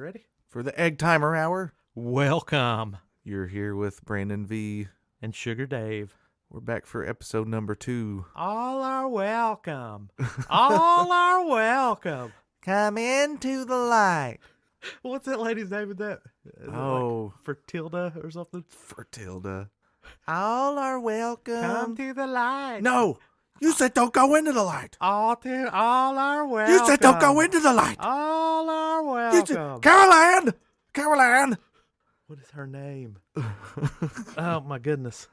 ready? For the Egg Timer Hour. Welcome. You're here with Brandon V. And Sugar Dave. We're back for episode number 2. All are welcome. All are welcome. Come into the light. What's that lady's name in that? Is it like Fertilda or something? Fertilda. All are welcome. Come to the light. No! You said don't go into the light. All are welcome. You said don't go into the light. All are You said, welcome. Caroline! What is her name? Oh, my goodness.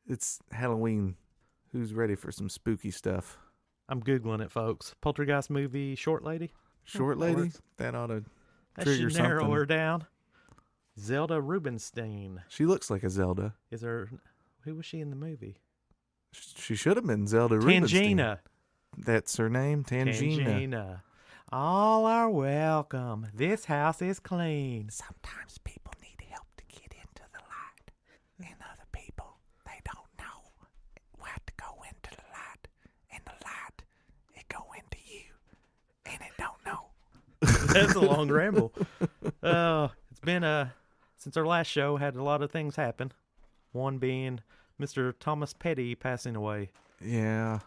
It's Halloween. Who's ready for some spooky stuff? I'm Googling it, folks. Poltergeist movie, Short Lady? Short lady? That ought to That trigger should narrow something. her down. Zelda Rubinstein. She looks like a Zelda. Who was she in the movie? She should have been Zelda Rubinstein. Tangina. That's her name? Tangina. All are welcome. This house is clean. Sometimes people need help to get into the light. And other people, they don't know what to go into the light. And the light, it go into you. And it don't know. That's a long ramble. It's been, since our last show, had a lot of things happen. One being Mr. Thomas Petty passing away. Yeah.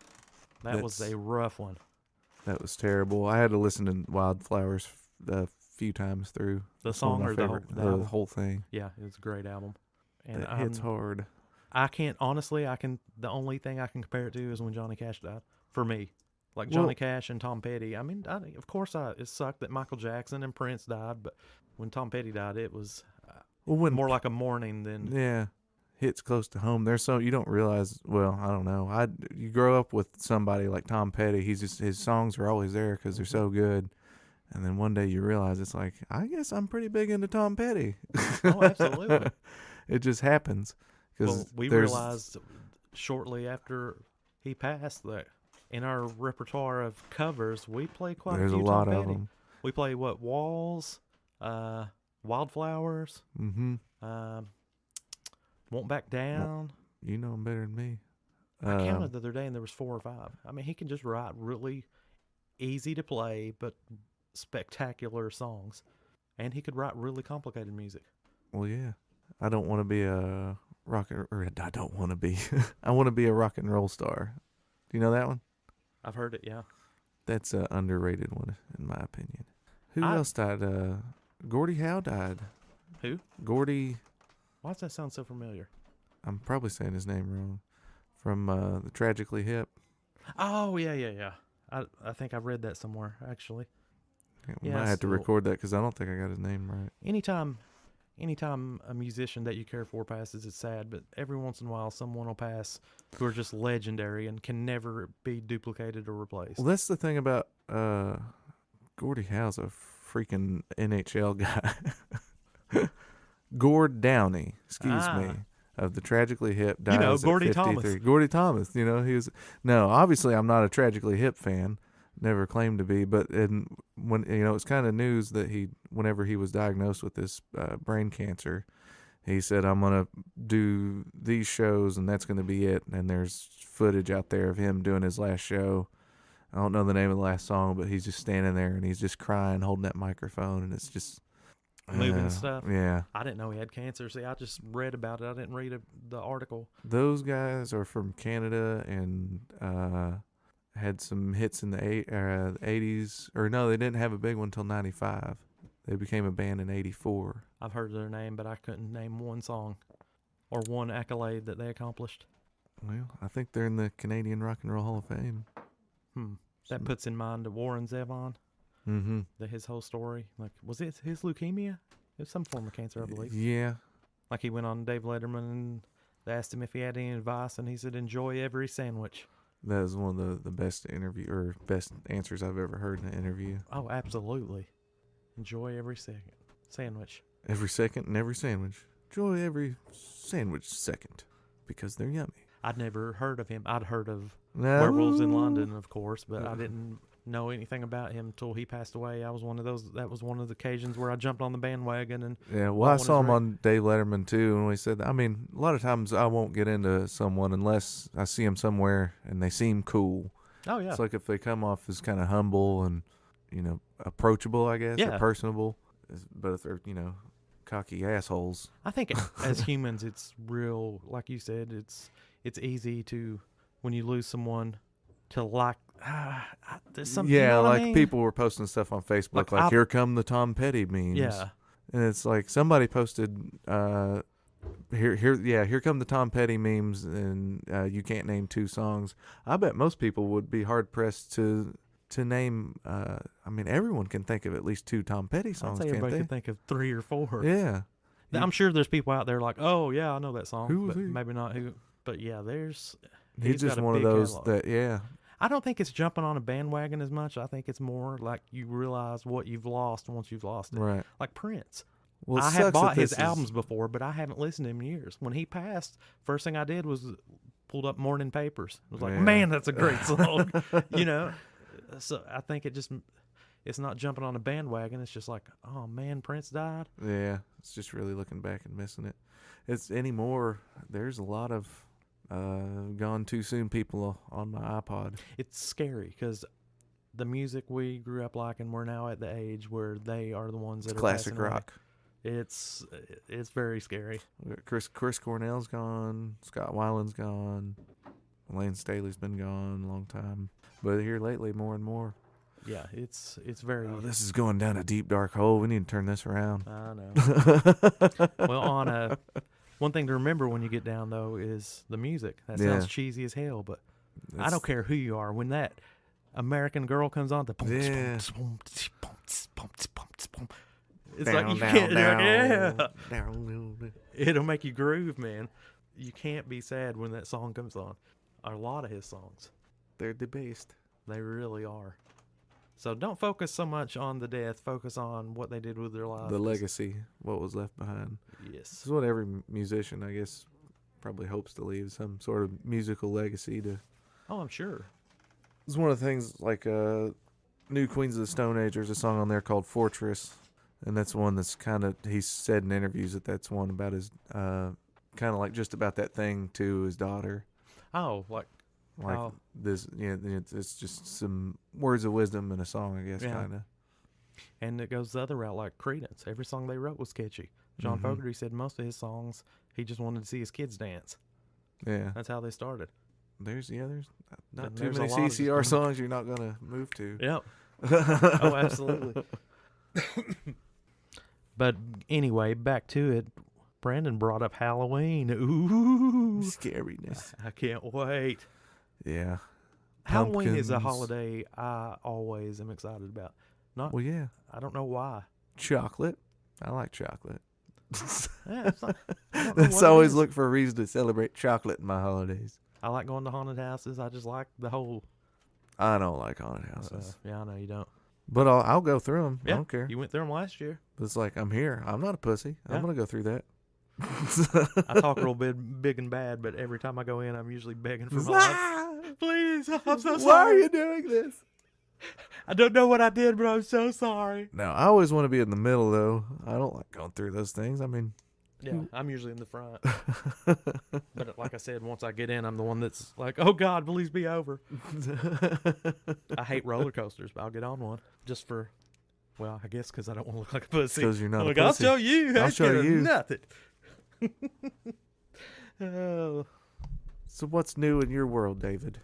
That was a rough one. That was terrible. I had to listen to Wildflowers a few times through. The song or the whole thing. Yeah, it was a great album. And It hits hard. the only thing I can compare it to is when Johnny Cash died. For me. Like Johnny Cash and Tom Petty. I mean, of course, it sucked that Michael Jackson and Prince died, but when Tom Petty died, it was more like a mourning than... Yeah. Hits close to home. You don't realize, well, I don't know. You grow up with somebody like Tom Petty. His songs are always there because they're so good. And then one day you realize it's like, I guess I'm pretty big into Tom Petty. Oh, absolutely. It just happens. Well, we realized shortly after he passed that in our repertoire of covers, we play quite a few. There's a lot Tom of Petty. them. We play Walls, Wildflowers, Won't Back Down. You know him better than me. I counted the other day and there was 4 or 5. I mean, he can just write really easy to play but spectacular songs. And he could write really complicated music. Well, yeah. I don't want to be a I don't want to be. I want to be a rock and roll star. Do you know that one? I've heard it, yeah. That's an underrated one, in my opinion. Who else died? Gordie Howe died. Who? Gordie. Why does that sound so familiar? I'm probably saying his name wrong. From the Tragically Hip. Oh, yeah. I think I've read that somewhere, actually. We might have to record that because I don't think I got his name right. Anytime a musician that you care for passes, it's sad, but every once in a while someone will pass who are just legendary and can never be duplicated or replaced. Well, that's the thing about Gordie Howe's a freaking NHL guy. Gord Downey, excuse me, of the Tragically Hip, died at Gordie 53. Thomas. Gordie Thomas, he was... No, obviously I'm not a Tragically Hip fan. Never claimed to be, but when it's kind of news that whenever he was diagnosed with this brain cancer, he said, I'm going to do these shows and that's going to be it. And there's footage out there of him doing his last show. I don't know the name of the last song, but he's just standing there and he's just crying, holding that microphone, and it's just... moving stuff. Yeah. I didn't know he had cancer. See, I just read about it. I didn't read the article. Those guys are from Canada and had some hits in the 80s. Or no, they didn't have a big one until 95. They became a band in 84. I've heard their name, but I couldn't name one song or one accolade that they accomplished. Well, I think they're in the Canadian Rock and Roll Hall of Fame. That puts in mind Warren Zevon. Mm-hmm. His whole story. Like, was it his leukemia? It was some form of cancer, I believe. Yeah. Like, he went on Dave Letterman and they asked him if he had any advice, and he said, enjoy every sandwich. That is one of the best best answers I've ever heard in an interview. Oh, absolutely. Enjoy every sandwich. Every second and every sandwich. Enjoy every sandwich second because they're yummy. I'd never heard of him. I'd heard of Werewolves in London, of course, but I didn't know anything about him until he passed away. That was one of the occasions where I jumped on the bandwagon. And I saw him on Dave Letterman too, and we said, I mean, a lot of times I won't get into someone unless I see them somewhere and they seem cool. Oh yeah. It's like if they come off as kind of humble and approachable, I guess, or personable. both are, cocky assholes. I think as humans, it's real. Like you said, it's easy to, when you lose someone, to like. There's something. Yeah, you know what like I mean? people were posting stuff on Facebook, like here come the Tom Petty memes. Yeah. And it's like somebody posted, here come the Tom Petty memes, and you can't name 2 songs. I bet most people would be hard pressed to name. I mean, everyone can think of at least 2 Tom Petty I'd songs, say can't everybody they? could think of 3 or 4. Yeah. I'm sure there's people out there like, oh yeah, I know that song, Who was but he? maybe not who. But yeah, he's He's just got a one of big those catalog. that, yeah. I don't think it's jumping on a bandwagon as much. I think it's more like you realize what you've lost once you've lost it. Right. Like Prince. Well, it I sucks have bought that his this albums before, but I haven't listened to him in years. When he passed, first thing I did was pulled up Morning Papers. I was like, Yeah. man, that's a great song. So I think it's not jumping on a bandwagon. It's just like, oh man, Prince died. Yeah, it's just really looking back and missing it. It's anymore. There's a lot of gone too soon people on my iPod. It's scary because the music we grew up liking, we're now at the age where they are the ones that It's are classic passing away. rock. It's very scary. Chris Cornell's gone. Scott Weiland's gone. Lane Staley's been gone a long time. But here lately, more and more. Yeah, it's very. Oh, this is going down a deep dark hole. We need to turn this around. I know. Well, one thing to remember when you get down though is the music. That sounds cheesy as hell, but I don't care who you are. When that American Girl comes on, it's like you can't. It'll make you groove, man. You can't be sad when that song comes on. A lot of his songs, They're the best. they really are. So don't focus so much on the death. Focus on what they did with their lives. The legacy, what was left behind. This Yes. is what every musician, I guess, probably hopes to leave, some sort of musical legacy to. Oh, I'm sure. It's one of the things, like New Queens of the Stone Age, there's a song on there called Fortress, and that's one that's kind of, he said in interviews that's one about his, kind of like just about that thing to his daughter. Oh, like how- This, it's just some words of wisdom in a song, I guess, Yeah. kind of. and it goes the other route, like Creedence. Every song they wrote was catchy. John Mhm. Fogerty said most of his songs, he just wanted to see his kids dance. Yeah. That's how they started. There's not And too there's a many lot of just CCR going- songs you're not going to move to. Yep. Oh, absolutely. But anyway, back to it. Brandon brought up Halloween. Ooh, Scariness. I can't wait. Yeah. Halloween is a Pumpkins. holiday I always am excited about. Well, yeah. I don't know why. Chocolate. I like chocolate. Yeah, it's not, I don't know That's what it always is. look for a reason to celebrate chocolate in my holidays. I like going to haunted houses. I just like the whole. I don't like haunted houses, Yeah, I know you don't. but I'll go through them. Yeah, I don't care. You went through them last year. But it's like I'm here. I'm not a pussy. Yeah. I'm gonna go through that. I talk real big and bad, but every time I go in, I'm usually begging for my life. Please, I'm so sorry. Why are you doing this? I don't know what I did, but I'm so sorry. No, I always want to be in the middle though. I don't like going through those things. I mean, Yeah, I'm usually in the front. But like I said, once I get in, I'm the one that's like, oh God, please be over. I hate roller coasters, but I'll get on one just for, well, I guess because I don't want to look like a pussy. 'Cause you're not a like, I'll pussy. show you. I I'll ain't show scared of you. nothing. Oh. so what's new in your world, David?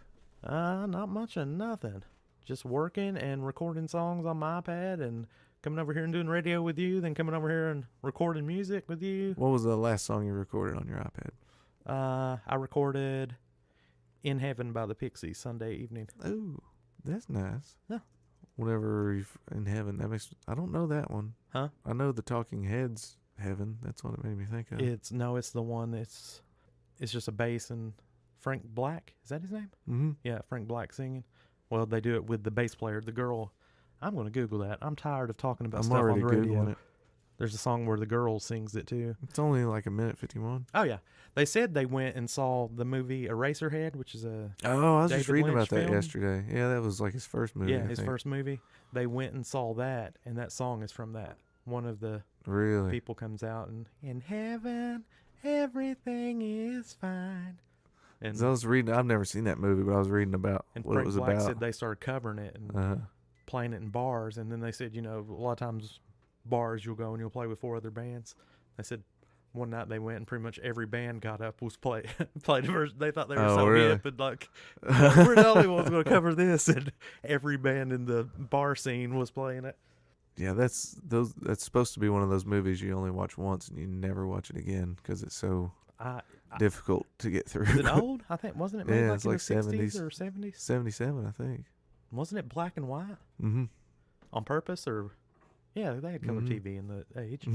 Not much of nothing. Just working and recording songs on my iPad and coming over here and doing radio with you, then coming over here and recording music with you. What was the last song you recorded on your iPad? I recorded In Heaven by the Pixies Sunday evening. Oh, that's nice. Yeah. Whenever you're in heaven, that makes. I don't know that one. Huh? I know the Talking Heads Heaven. That's what it made me think of. It's the one that's, it's just a bass and Frank Black. Is that his name? Mm-hmm. Yeah, Frank Black singing. Well, they do it with the bass player, the girl. I'm going to Google that. I'm tired of talking about I'm stuff on already the radio. Googling it. There's a song where the girl sings it too. It's only like a minute 51. Oh, yeah. They said they went and saw the movie Eraserhead, which is a, Oh, I was just David reading Lynch about that film? yesterday. Yeah, that was like his first movie. yeah, I his think. first movie. They went and saw that, and that song is from that. One of the Really? people comes out and, in heaven, everything is fine. And, 'Cause I was reading. I've never seen that movie, but I was reading about and what Frank it was Black about. said they started covering it and playing it in bars, and then they said, a lot of times bars you'll go and you'll play with 4 other bands. They said one night they went and pretty much every band got up was played a version. They thought they were so really? hip and like, we're the only ones going to cover this, and every band in the bar scene was playing it. Yeah, that's supposed to be one of those movies you only watch once and you never watch it again because it's so difficult to get through. Is it old? I think wasn't it made Yeah, like it's in like the 60s or 70s? 77, I think. Wasn't it black and white Mm-hmm. on purpose, or yeah, they had color Mhm. TV in the age.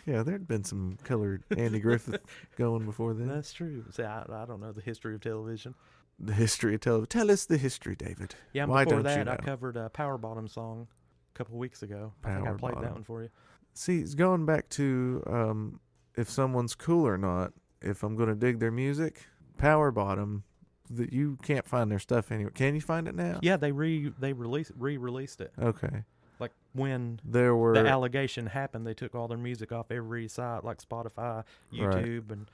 Yeah, there'd been some colored Andy Griffith going before then. That's true. See, I don't know the history of television. The history of television. Tell us the history, David. Yeah, and Why before don't you that, I know? covered a Power Bottom song a couple weeks ago. I think I Power played that Bottom. one for you. See, it's going back to if someone's cool or not. If I'm going to dig their music, Power Bottom, that you can't find their stuff anywhere. Can you find it now? Yeah, they re-released it. Okay. Like when There were the allegation happened, they took all their music off every site, like Spotify, YouTube, and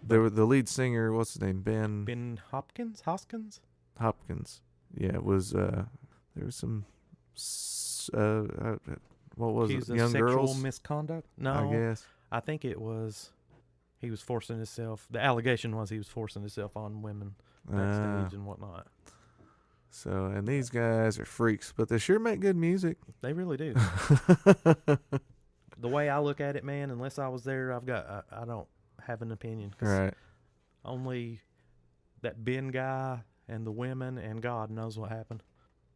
there were the lead singer. What's his name? Ben Hoskins. Hopkins. Yeah, it was. There was some. What was Accused it? of Young sexual girls. misconduct. No, I guess. I think it was. He was forcing himself. The allegation was he was forcing himself on women backstage and whatnot. So, and these guys are freaks, but they sure make good music. They really do. The way I look at it, man, unless I was there, I don't have an opinion. 'Cause Right. only that Ben guy and the women and God knows what happened.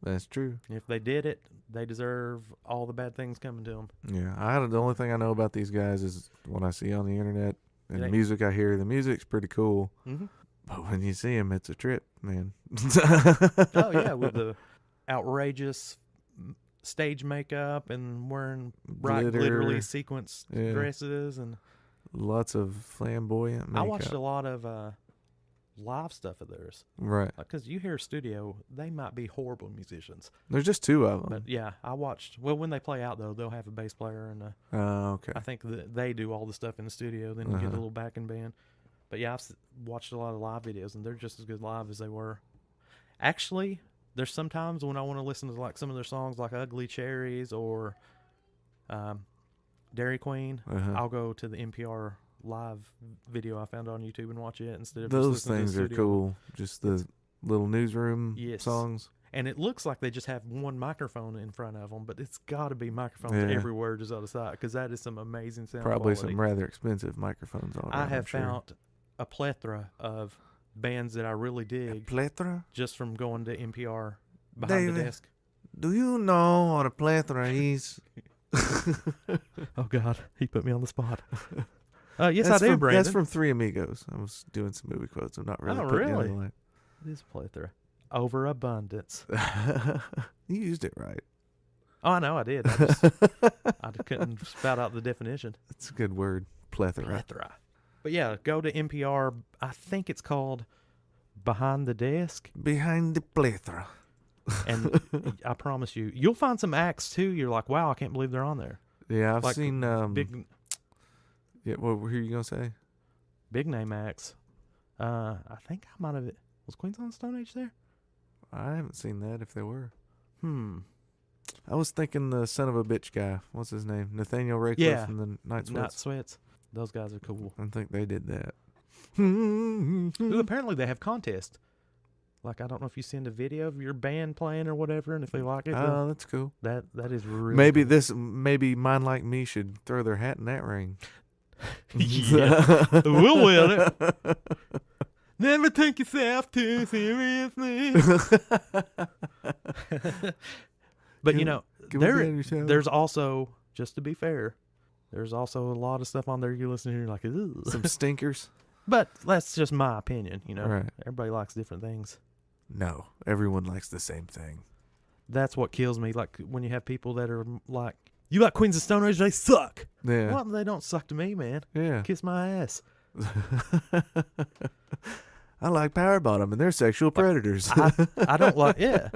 That's true. If they did it, they deserve all the bad things coming to them. Yeah. The only thing I know about these guys is what I see on the internet and the ain't- music I hear. The music's pretty cool, Mm-hmm. but when you see them, it's a trip, man. Oh, yeah, with the outrageous stage makeup and wearing Glitter. glitterly sequenced Yeah. dresses. And Lots of flamboyant makeup. I watched a lot of live stuff of theirs. Right. Because you hear studio, they might be horrible musicians. There's just 2 of them. But, yeah, I watched. Well, when they play out, though, they'll have a bass player. And Okay. I think that they do all the stuff in the studio. Then you get a little backing band. But, yeah, I've watched a lot of live videos, and they're just as good live as they were. Actually, there's sometimes when I want to listen to like some of their songs, like Ugly Cherries or Dairy Queen, I'll go to the NPR live video I found on YouTube and watch it instead of just Those listening things to the are studio. cool. Just the little newsroom Yes. songs. And it looks like they just have one microphone in front of them, but it's got to be microphones Yeah. everywhere just on the side, because that is some amazing sound Probably quality. some rather expensive microphones. All I around, have I'm sure. found a plethora of bands that I really dig Plethora? just from going to NPR behind the David. desk. Do you know what a plethora is? Oh, God. He put me on the spot. Yes, That's I do, from, Brandon. That's from Three Amigos. I was doing some movie quotes. I'm not really Oh, putting really? it on It is plethora. Overabundance. the line. You used it right. Oh, I know, I did. I couldn't spout out the definition. That's a good word. Plethora. Plethora. But yeah, go to NPR. I think it's called Behind the Desk. Behind the plethora. And I promise you, you'll find some acts too. You're like, wow, I can't believe they're on there. Yeah, I've Like seen. big Yeah, what were you gonna say? big name acts. I think I might have. Was Queens on the Stone Age there? I haven't seen that. If they were, I I was thinking the son of a bitch guy. What's his name? Nathaniel Rateliff Yeah. and the Night Night Sweats. Sweats. Those guys are cool. I think they did that. Ooh, apparently they have contests. Like, I don't know if you send a video of your band playing or whatever, and if they like it, Oh, that's cool. that is really Maybe cool. maybe Mine Like Me should throw their hat in that ring. Yeah, we'll win it. Never take yourself too seriously. But you know, Can we get on your show? there's also, just to be fair, there's also a lot of stuff on there you listen to, you're like, ugh. some stinkers. But that's just my opinion, you know. Right. Everybody likes different things. No, everyone likes the same thing. That's what kills me. Like when you have people that are like, you like Queens of Stone Age, they suck. Yeah. Well, they don't suck to me, man. Yeah. Kiss my ass. I like Power Bottom and they're sexual predators. I don't like, yeah.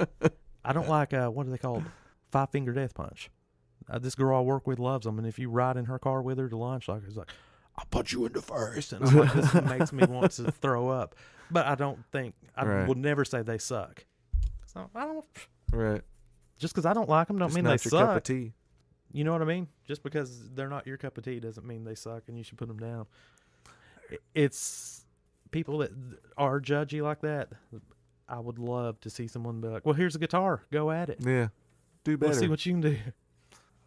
I don't like, what are they called? 5 Finger Death Punch. This girl I work with loves them, and if you ride in her car with her to lunch, like, it's like, I'll punch you in the face. And I'm like, this makes me want to throw up. But I don't think, I Right. would never say they suck. So I don't, Right. just because I don't like them don't It's mean not they your cup of suck. tea. You know what I mean? Just because they're not your cup of tea doesn't mean they suck and you should put them down. It's people that are judgy like that. I would love to see someone be like, well, here's a guitar. Go at it. Yeah. Do better. Let's see what you can do.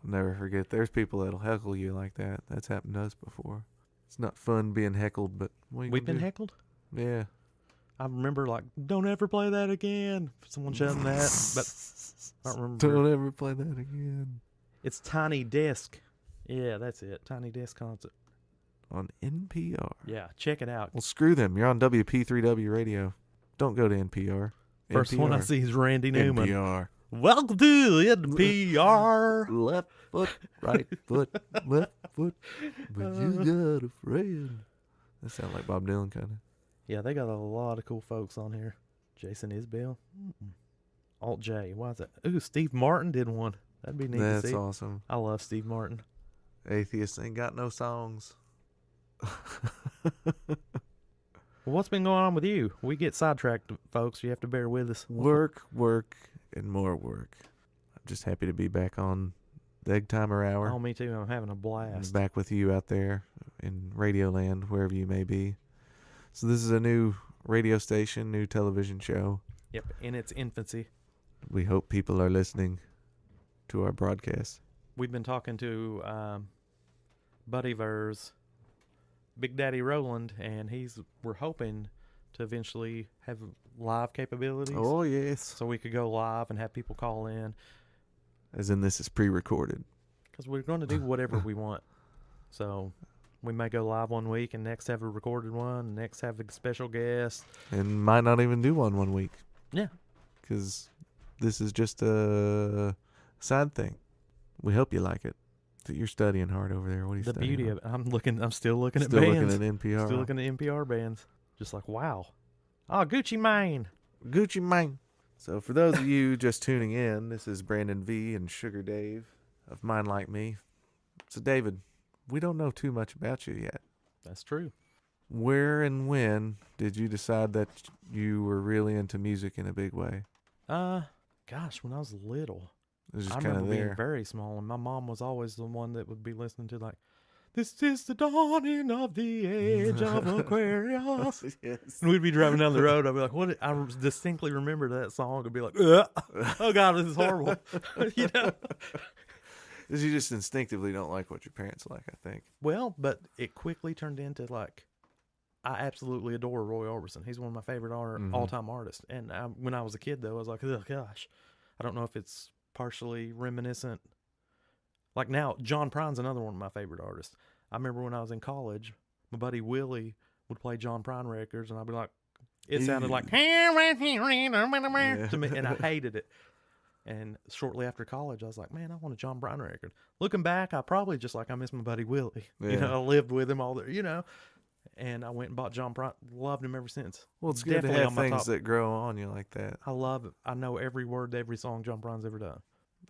I'll never forget. There's people that'll heckle you like that. That's happened to us before. It's not fun being heckled, but We've been heckled? Yeah. I remember, like, don't ever play that again. Someone shouting that. But I don't remember. Don't ever play that again. It's Tiny Disc. Yeah, that's it. Tiny Disc Concert. On NPR. Yeah, check it out. Well, screw them. You're on WP3W radio. Don't go to NPR. First one I see is Randy Newman. NPR. Welcome to NPR. Left foot, right foot, left foot. But you got a friend. That sounds like Bob Dylan, kind of. Yeah, they got a lot of cool folks on here. Jason Isbell. Alt J. Why is that? Ooh, Steve Martin did one. That'd be neat to see. That's awesome. I love Steve Martin. Atheists ain't got no songs. Well, what's been going on with you? We get sidetracked, folks. You have to bear with us. Work, and more work. I'm just happy to be back on the Egg Timer Hour. Oh, me too. I'm having a blast. Back with you out there in Radioland, wherever you may be. So this is a new radio station, new television show. Yep, in its infancy. We hope people are listening to our broadcast. We've been talking to Buddy Ver's Big Daddy Roland, and we're hoping to eventually have live capabilities. Oh, yes. So we could go live and have people call in. As in, this is pre-recorded. Because we're going to do whatever we want. So we may go live one week and next have a recorded one, and next have a special guest. And might not even do one week. Yeah. Because this is just a side thing. We hope you like it. So you're studying hard over there. What are you studying? The beauty of it. I'm still looking at Still bands. looking at NPR. Still looking at NPR bands. Just like, wow. Oh, Gucci Mane. Gucci Mane. So for those of you just tuning in, this is Brandon V and Sugar Dave of Mind Like Me. So David, we don't know too much about you yet. That's true. Where and when did you decide that you were really into music in a big way? Gosh, when I was little. It was just I kind remember of being there. very small, and my mom was always the one that would be listening to, like, this is the dawning of the age of Aquarius. Yes. And we'd be driving down the road. I'd be like, what? I distinctly remember that song. I'd be like, ugh. Oh, God, this is horrible. You know? Because you just instinctively don't like what your parents like, I think. Well, but it quickly turned into, like, I absolutely adore Roy Orbison. He's one of my favorite all-time artists. And when I was a kid, though, I was like, oh, gosh. I don't know if it's partially reminiscent. Like now, John Prine's another one of my favorite artists. I remember when I was in college, my buddy Willie would play John Prine records, and I'd be like, it sounded like, to me, and I hated it. And shortly after college, I was like, man, I want a John Prine record. Looking back, I probably just like, I miss my buddy Willie. Yeah. You know, I lived with him all the, you know. And I went and bought John Prine. Loved him ever since. Well, it's good Definitely to on have my things top. that grow on you like that. I love it. I know every word to every song John Prine's ever done.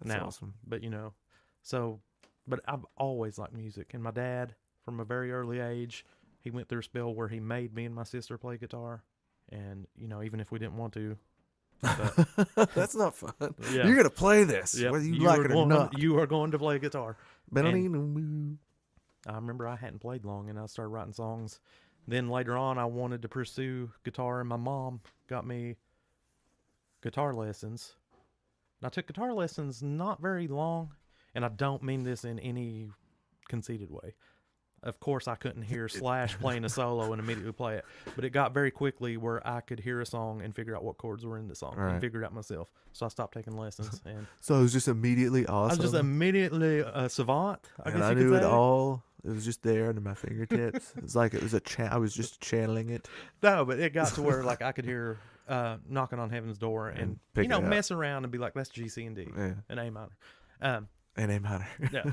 That's awesome. But, you know, so, but I've always liked music. And my dad, from a very early age, he went through a spell where he made me and my sister play guitar. And, you know, even if we didn't want to. But, that's not fun. Yeah. You're going to play this, Yep, whether you like it or not. You are going to play guitar. I remember I hadn't played long, and I started writing songs. Then later on, I wanted to pursue guitar, and my mom got me guitar lessons. And I took guitar lessons not very long, and I don't mean this in any conceited way. Of course, I couldn't hear Slash playing a solo and immediately play it, but it got very quickly where I could hear a song and figure out what chords were in the song and figure it out myself. So I stopped taking lessons, and so it was just immediately awesome. I was just immediately a savant. I guess I you could knew it say. all. It was just there under my fingertips. It was like it was I was just channeling it. No, but it got to where like I could hear knocking on heaven's door and pick you know it up. mess around and be like, that's G, C, and D, Yeah. and A minor. And A minor. Yeah.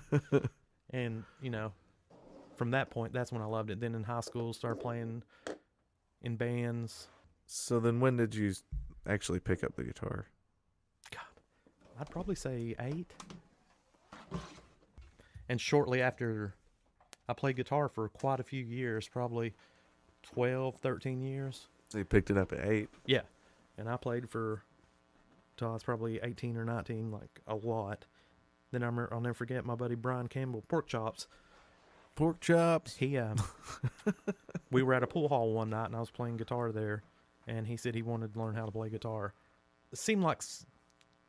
And you know, from that point, that's when I loved it. Then in high school, started playing in bands. So then, when did you actually pick up the guitar? God, I'd probably say 8. And shortly after, I played guitar for quite a few years, probably 12, 13 years. So you picked it up at 8. Yeah. And I played for till I was probably 18 or 19, like a lot. Then I'll never forget my buddy Brian Campbell, Pork Chops. Pork chops. He we were at a pool hall one night, and I was playing guitar there, and he said he wanted to learn how to play guitar. It seemed like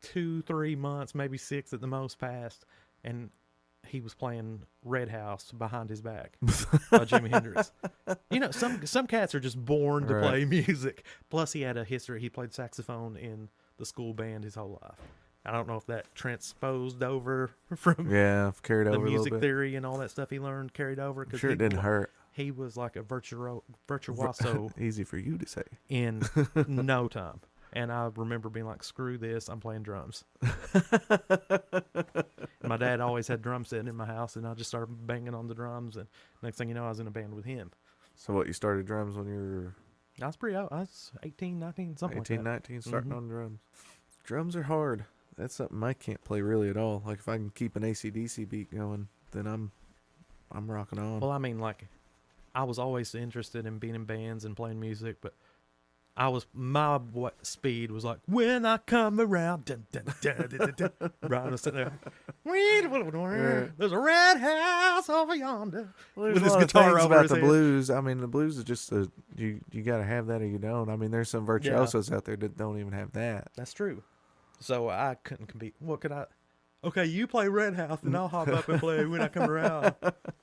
2-3 months, maybe 6 at the most, passed, and he was playing Red House Behind His Back by Jimi Hendrix. You know, some cats are just born to play music. Plus, he had a history. He played saxophone in the school band his whole life. I don't know if that transposed over from carried over the a little music bit. theory and all that stuff he learned carried over. I'm sure it didn't hurt. He was like a virtuoso Easy for you to say. in no time. And I remember being like, screw this, I'm playing drums. My dad always had drum set in my house, and I just started banging on the drums, and next thing you know, I was in a band with him. So what, you started drums when you were I was pretty old. I was 18, 19, something 18, like that. 19, starting on drums? Drums are hard. That's something I can't play really at all. Like if I can keep an AC/DC beat going, then I'm rocking on. Well, I mean, like, I was always interested in being in bands and playing music, but my speed was like, when I come around, dun, dun, dun, dun, dun, dun. Brian was sitting there, there's a red house over yonder. Well, there's with a his lot of guitar things over about his the head. blues. I mean, the blues is just you got to have that or you don't. I mean, there's some virtuosos out there that don't even have that. That's true. So I couldn't compete. What could I? Okay, you play Red House, and I'll hop up and play when I come around.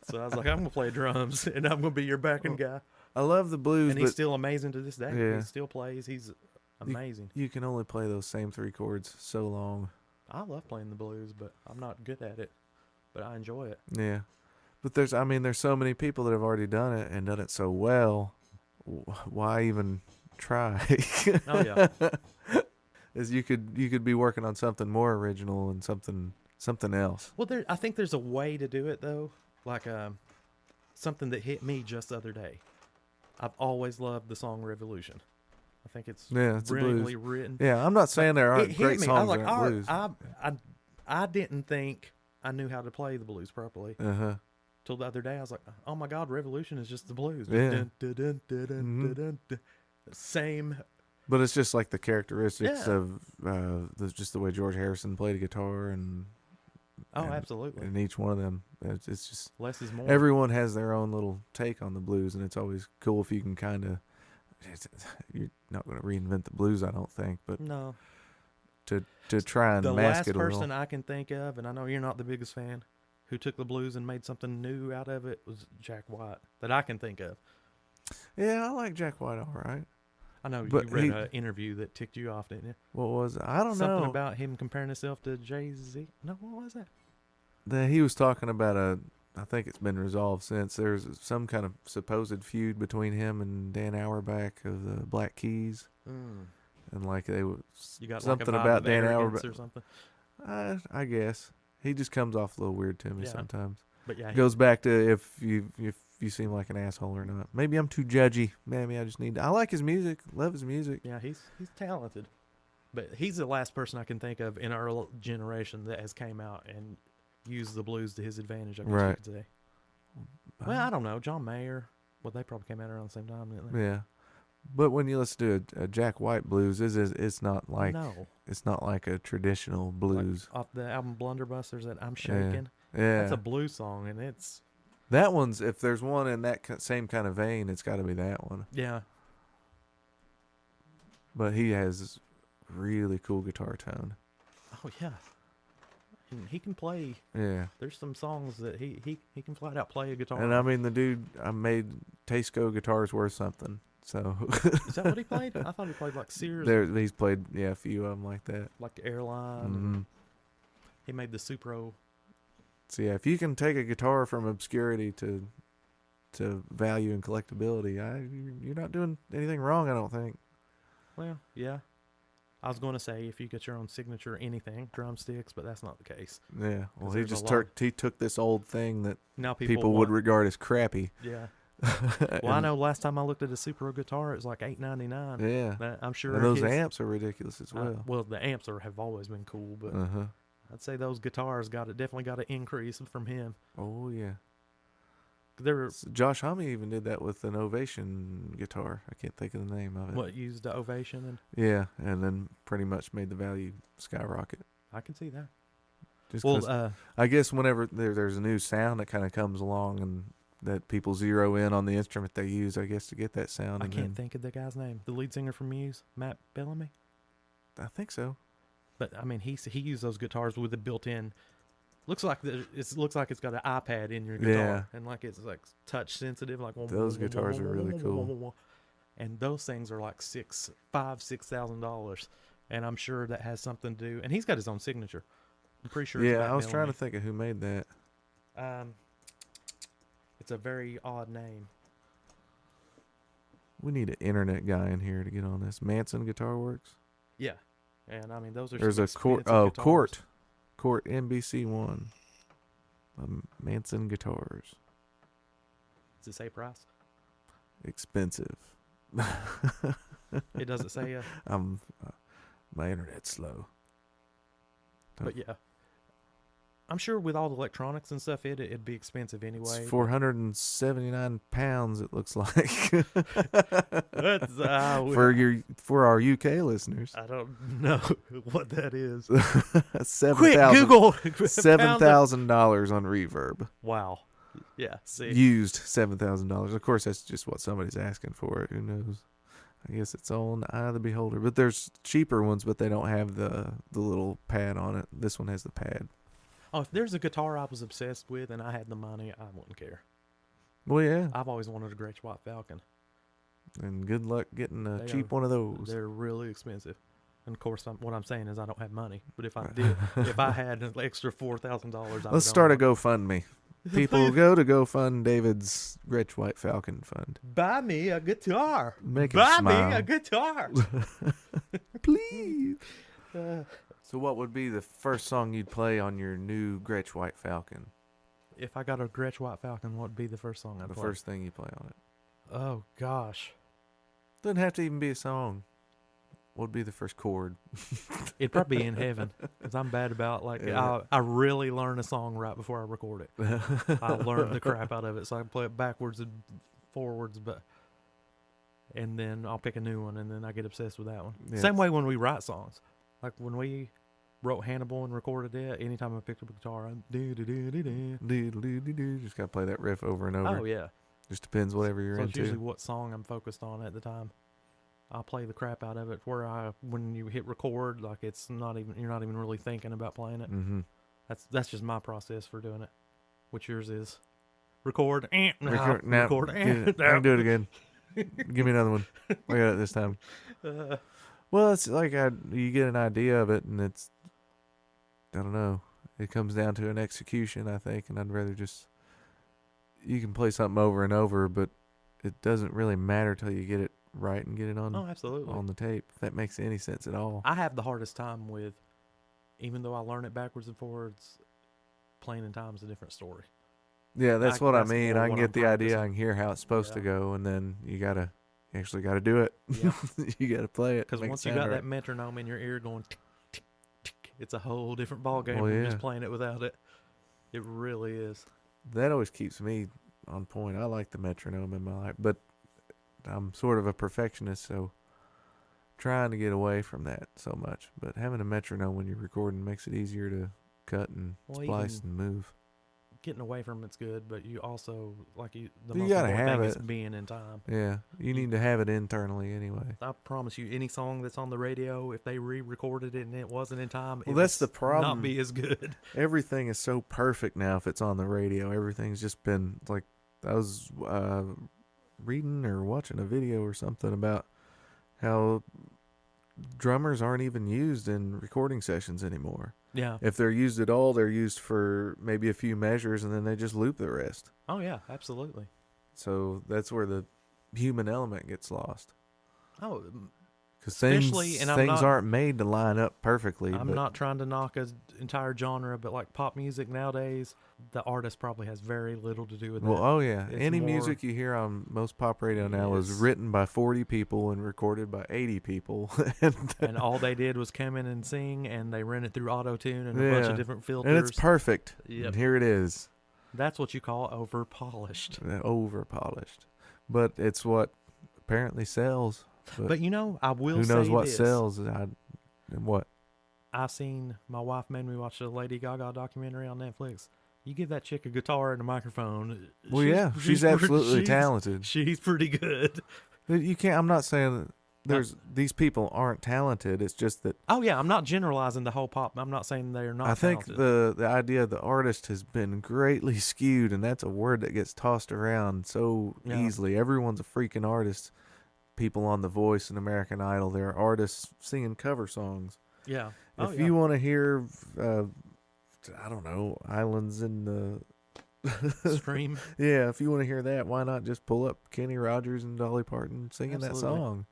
So I was like, I'm gonna play drums, and I'm gonna be your backing guy. I love the blues, And he's still amazing to this day. Yeah. He still plays. He's amazing. you can only play those same 3 chords so long. I love playing the blues, but I'm not good at it. But I enjoy it. Yeah, but there's so many people that have already done it and done it so well. Why even try? Oh yeah. Is you could be working on something more original and something else. Well, I think there's a way to do it though. Like something that hit me just the other day. I've always loved the song Revolution. I think it's It's brilliantly a blues. written. Yeah, I'm not saying there It aren't hit great me. songs I that was like, aren't blues. I didn't think I knew how to play the blues properly till the other day. I was like, oh my God, Revolution is just the blues. Yeah. Dun, dun, dun, dun, dun, dun, dun, dun. Same. But it's just like the characteristics of just the way George Harrison played a guitar and Absolutely. and each one of them. It's just Less is more. everyone has their own little take on the blues, and it's always cool if you can kind of. You're not going to reinvent the blues, I don't think, but No. to try and The mask last it a little. person I can think of, and I know you're not the biggest fan, who took the blues and made something new out of it was Jack White, that I can think of. Yeah, I like Jack White all right. I know But you read an interview that ticked you off, didn't you? What was it? I don't Something know. about him comparing himself to Jay-Z. No, what was that? That he was talking about I think it's been resolved since. There's some kind of supposed feud between him and Dan Auerbach of the Black Keys, and like they were You got something like a vibe about of Dan arrogance Auerbach or something. I guess he just comes off a little weird to me Yeah. sometimes. But yeah, Goes back to if you seem like an asshole or not. Maybe I'm too judgy. Maybe I just need. I like his music. Love his music. yeah, he's talented. But he's the last person I can think of in our generation that has came out and used the blues to his advantage, I guess you could say. Well, I don't know. John Mayer. Well, they probably came out around the same time, didn't they? Yeah, but when you listen to a Jack White blues, it's not like No. it's not like a traditional blues. Like off the album Blunderbuss, there's that I'm Shaking. Yeah, That's a blues song, and it's... that one's, if there's one in that same kind of vein, it's got to be that one. Yeah. But he has really cool guitar tone. Oh, yeah. And he can play. Yeah. There's some songs that he can flat out play a guitar. And I mean, the dude made Tasco guitars worth something. So Is that what he played? I thought he played like Sears, he's played a few of them like that. like Airline. Mm-hmm. He made the Supro. So yeah, if you can take a guitar from obscurity to value and collectability, you're not doing anything wrong, I don't think. Well, yeah. I was going to say if you get your own signature anything, drumsticks, but that's not the case. Yeah. Well, he there's a just lot- he took this old thing that Now people would regard as crappy. Yeah. Well, I know last time I looked at a Supro guitar, it was like $8.99. Yeah. I'm sure. And those his- amps are ridiculous as well. well, the amps have always been cool, but I'd say those guitars definitely got an increase from him. Oh yeah. They're Josh Homme even did that with an Ovation guitar. I can't think of the name of it. used the Ovation, and Yeah, and then pretty much made the value skyrocket. I can see that. Just Well, 'cause I guess whenever there's a new sound that kind of comes along and that people zero in on the instrument they use, I guess, to get that sound. I And can't think of the guy's name. The lead singer from Muse, Matt Bellamy. I think so. But I mean, he used those guitars with the built-in. Looks like it's got an iPad in your guitar, and like it's like touch sensitive. Like Those guitars are really cool. And those things are like $6,000, and I'm sure that has something to do. And he's got his own signature. I'm pretty sure. Yeah, I was trying to think of who made that. It's a very odd name. We need an internet guy in here to get on this. Manson Guitar Works. Yeah, and I mean those are. There's a Court NBC1. Manson Guitars. Does it say price? Expensive. It doesn't say. My internet's slow. But yeah, I'm sure with all the electronics and stuff, it'd be expensive anyway. It's 479 pounds. It looks like. That's, for our UK listeners. I don't know what that is. Quick, Google. $7,000 on Reverb. Wow. Yeah. See. Used $7,000. Of course, that's just what somebody's asking for it. Who knows? I guess it's all in the eye of the beholder. But there's cheaper ones, but they don't have the little pad on it. This one has the pad. Oh, if there's a guitar I was obsessed with and I had the money, I wouldn't care. Well, yeah. I've always wanted a Gretsch White Falcon. And good luck getting a cheap one of those. They're really expensive. And of course, what I'm saying is I don't have money. But if I did, if I had an extra $4,000, let's start a GoFundMe. People go to GoFund David's Gretsch White Falcon Fund. Buy me a guitar. Make him Buy smile. me a guitar. Please. So what would be the first song you'd play on your new Gretsch White Falcon? If I got a Gretsch White Falcon, what would be the first song I'd play? The first thing you play on it. Oh, gosh. Doesn't have to even be a song. What would be the first chord? It'd probably be In Heaven. Because I'm bad about, I really learn a song right before I record it. I learn the crap out of it, so I can play it backwards and forwards, and then I'll pick a new one, and then I get obsessed with that one. Yes. Same way when we write songs. Like when we wrote Hannibal and recorded it, anytime I picked up a guitar, I'm Just gotta play that riff over and over. Oh, yeah. Just depends whatever you're So it's into. usually what song I'm focused on at the time. I'll play the crap out of it where when you hit record, like you're not even really thinking about playing it. Mm-hmm. That's just my process for doing it. What yours is? Record. Record. Record. I can do it again. Give me another one. I got it this time. Well, it's like you get an idea of it, and I don't know. It comes down to an execution, I think, and I'd rather you can play something over and over, but it doesn't really matter till you get it right and get it on. Oh, absolutely. On the tape. If that makes any sense at all. I have the hardest time with, even though I learn it backwards and forwards, playing in time is a different story. Yeah, that's what I mean. I can get the idea. I can hear how it's supposed to go, and then you actually got to do it. Yeah. You got to play it. Because once you got that metronome in your ear going tick, tick, tick, it's a whole different ballgame from just playing it without it. It really is. That always keeps me on point. I like the metronome in my life, but I'm sort of a perfectionist, so trying to get away from that so much. But having a metronome when you're recording makes it easier to cut and splice and move. Getting away from it's good, but you also you most gotta important have thing it. is being in time. Yeah, you need to have it internally anyway. I promise you, any song that's on the radio, if they re-recorded it and it wasn't in time, well, that's the problem. Not be as good. Everything is so perfect now. If it's on the radio, everything's just been like. I was reading or watching a video or something about how drummers aren't even used in recording sessions anymore. Yeah. If they're used at all, they're used for maybe a few measures, and then they just loop the rest. Oh, yeah, absolutely. So that's where the human element gets lost. Oh, because things aren't made to line up perfectly. I'm not trying to knock an entire genre, but like pop music nowadays, the artist probably has very little to do with that. Well, oh yeah. Any music you hear on most pop radio now is written by 40 people and recorded by 80 people. And all they did was come in and sing, and they ran it through auto-tune and a bunch of different filters. And it's perfect. Yep. And here it is. That's what you call over-polished. Over-polished. But it's what apparently sells. But I will say who knows what this. sells? What? I seen my wife made me watch the Lady Gaga documentary on Netflix. You give that chick a guitar and a microphone. Well, she's absolutely talented. She's pretty good. You can't. I'm not saying that these people aren't talented. It's just that. Oh yeah, I'm not generalizing the whole pop. I'm not saying they're not. I think talented. the idea of the artist has been greatly skewed, and that's a word that gets tossed around so easily. Everyone's a freaking artist. People on The Voice and American Idol, they're artists singing cover songs. Yeah. If you want to hear, I don't know, Islands in the Stream. Yeah, if you want to hear that, why not just pull up Kenny Rogers and Dolly Parton singing that song?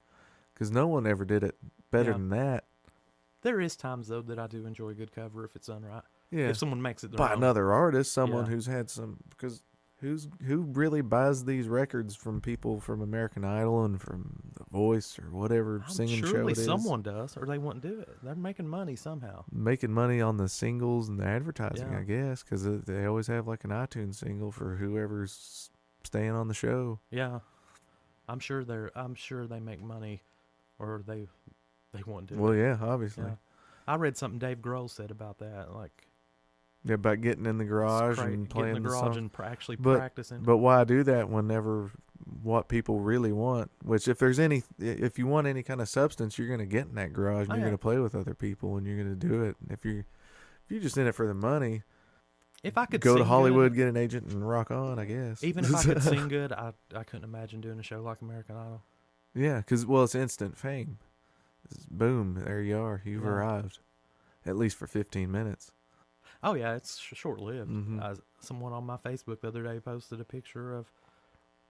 Because no one ever did it better than that. There is times, though, that I do enjoy a good cover if it's done right. Yeah. If someone makes it their by own. another artist, someone who's had some, because who really buys these records from people from American Idol and from The Voice or whatever singing show it is? Someone does, or they wouldn't do it. They're making money somehow. Making money on the singles and the advertising, I guess, because they always have like an iTunes single for whoever's staying on the show. Yeah, I'm sure they make money, or they won't do it. Well, yeah, obviously. Yeah. I read something Dave Grohl said about that, like. Yeah, about getting in the garage and playing in the garage and actually practicing. But why do that whenever what people really want? Which if you want any kind of substance, you're going to get in that garage and you're going to play with other people and you're going to do it. And if you're just in it for the money, if I could go to Hollywood, good, get an agent, and rock on, I guess. Even if I could sing good, I couldn't imagine doing a show like American Idol. Yeah, because it's instant fame. Boom, there you are. You've arrived, at least for 15 minutes. Oh yeah, it's short-lived. Mm-hmm. Someone on my Facebook the other day posted a picture of,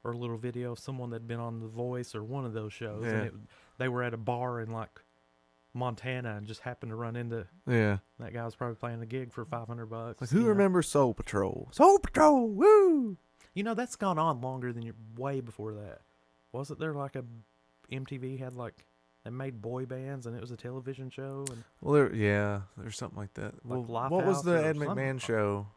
or a little video of someone that'd been on The Voice or one of those shows, and they were at a bar in like Montana and just happened to run into. Yeah. That guy was probably playing a gig for $500. Like, who remembers Soul Patrol? Soul Patrol, woo! You know, that's gone on longer than way before that. Wasn't there like MTV had like. They made boy bands, and it was a television show. And there's something like that. Like what was the Ed McMahon show?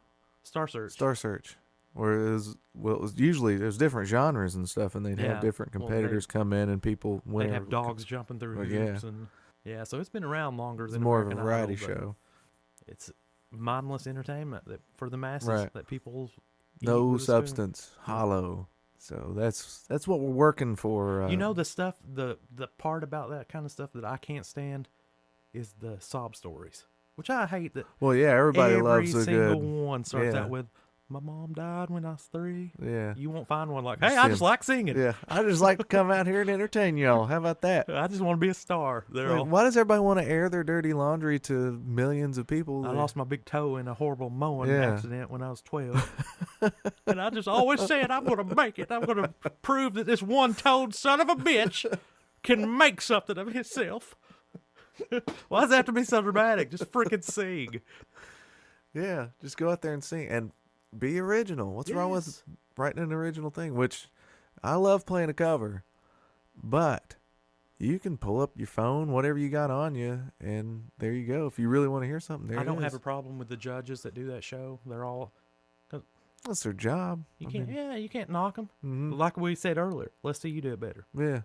Star Search. Star Search, where it was usually there's different genres and stuff, and they'd have different competitors come in, and people they'd have dogs jumping through hoops, and so it's been around longer than more American of a variety Idol, show. It's mindless entertainment for the masses that people. No substance, hollow. So that's what we're working for. You know, the stuff, the part about that kind of stuff that I can't stand is the sob stories, which I hate. That. Well, yeah, everybody loves a good. Every single one starts out with, "My mom died when I was 3." Yeah. You won't find one like, "Hey, I just like singing." Yeah, I just like to come out here and entertain y'all. How about that? I just want to be a star. Why does everybody want to air their dirty laundry to millions of people? I lost my big toe in a horrible mowing accident when I was 12. And I just always said, I'm going to make it. I'm going to prove that this one-toed son of a bitch can make something of himself. Why does it have to be so dramatic? Just freaking sing. Yeah, just go out there and sing. And be original. What's wrong with writing an original thing? Which I love playing a cover, but you can pull up your phone, whatever you got on you, and there you go. If you really want to hear something, I don't have a problem with the judges that do that show. They're all. That's their job. You can't knock them. Mm-hmm. Like we said earlier, let's see you do it better. Yeah.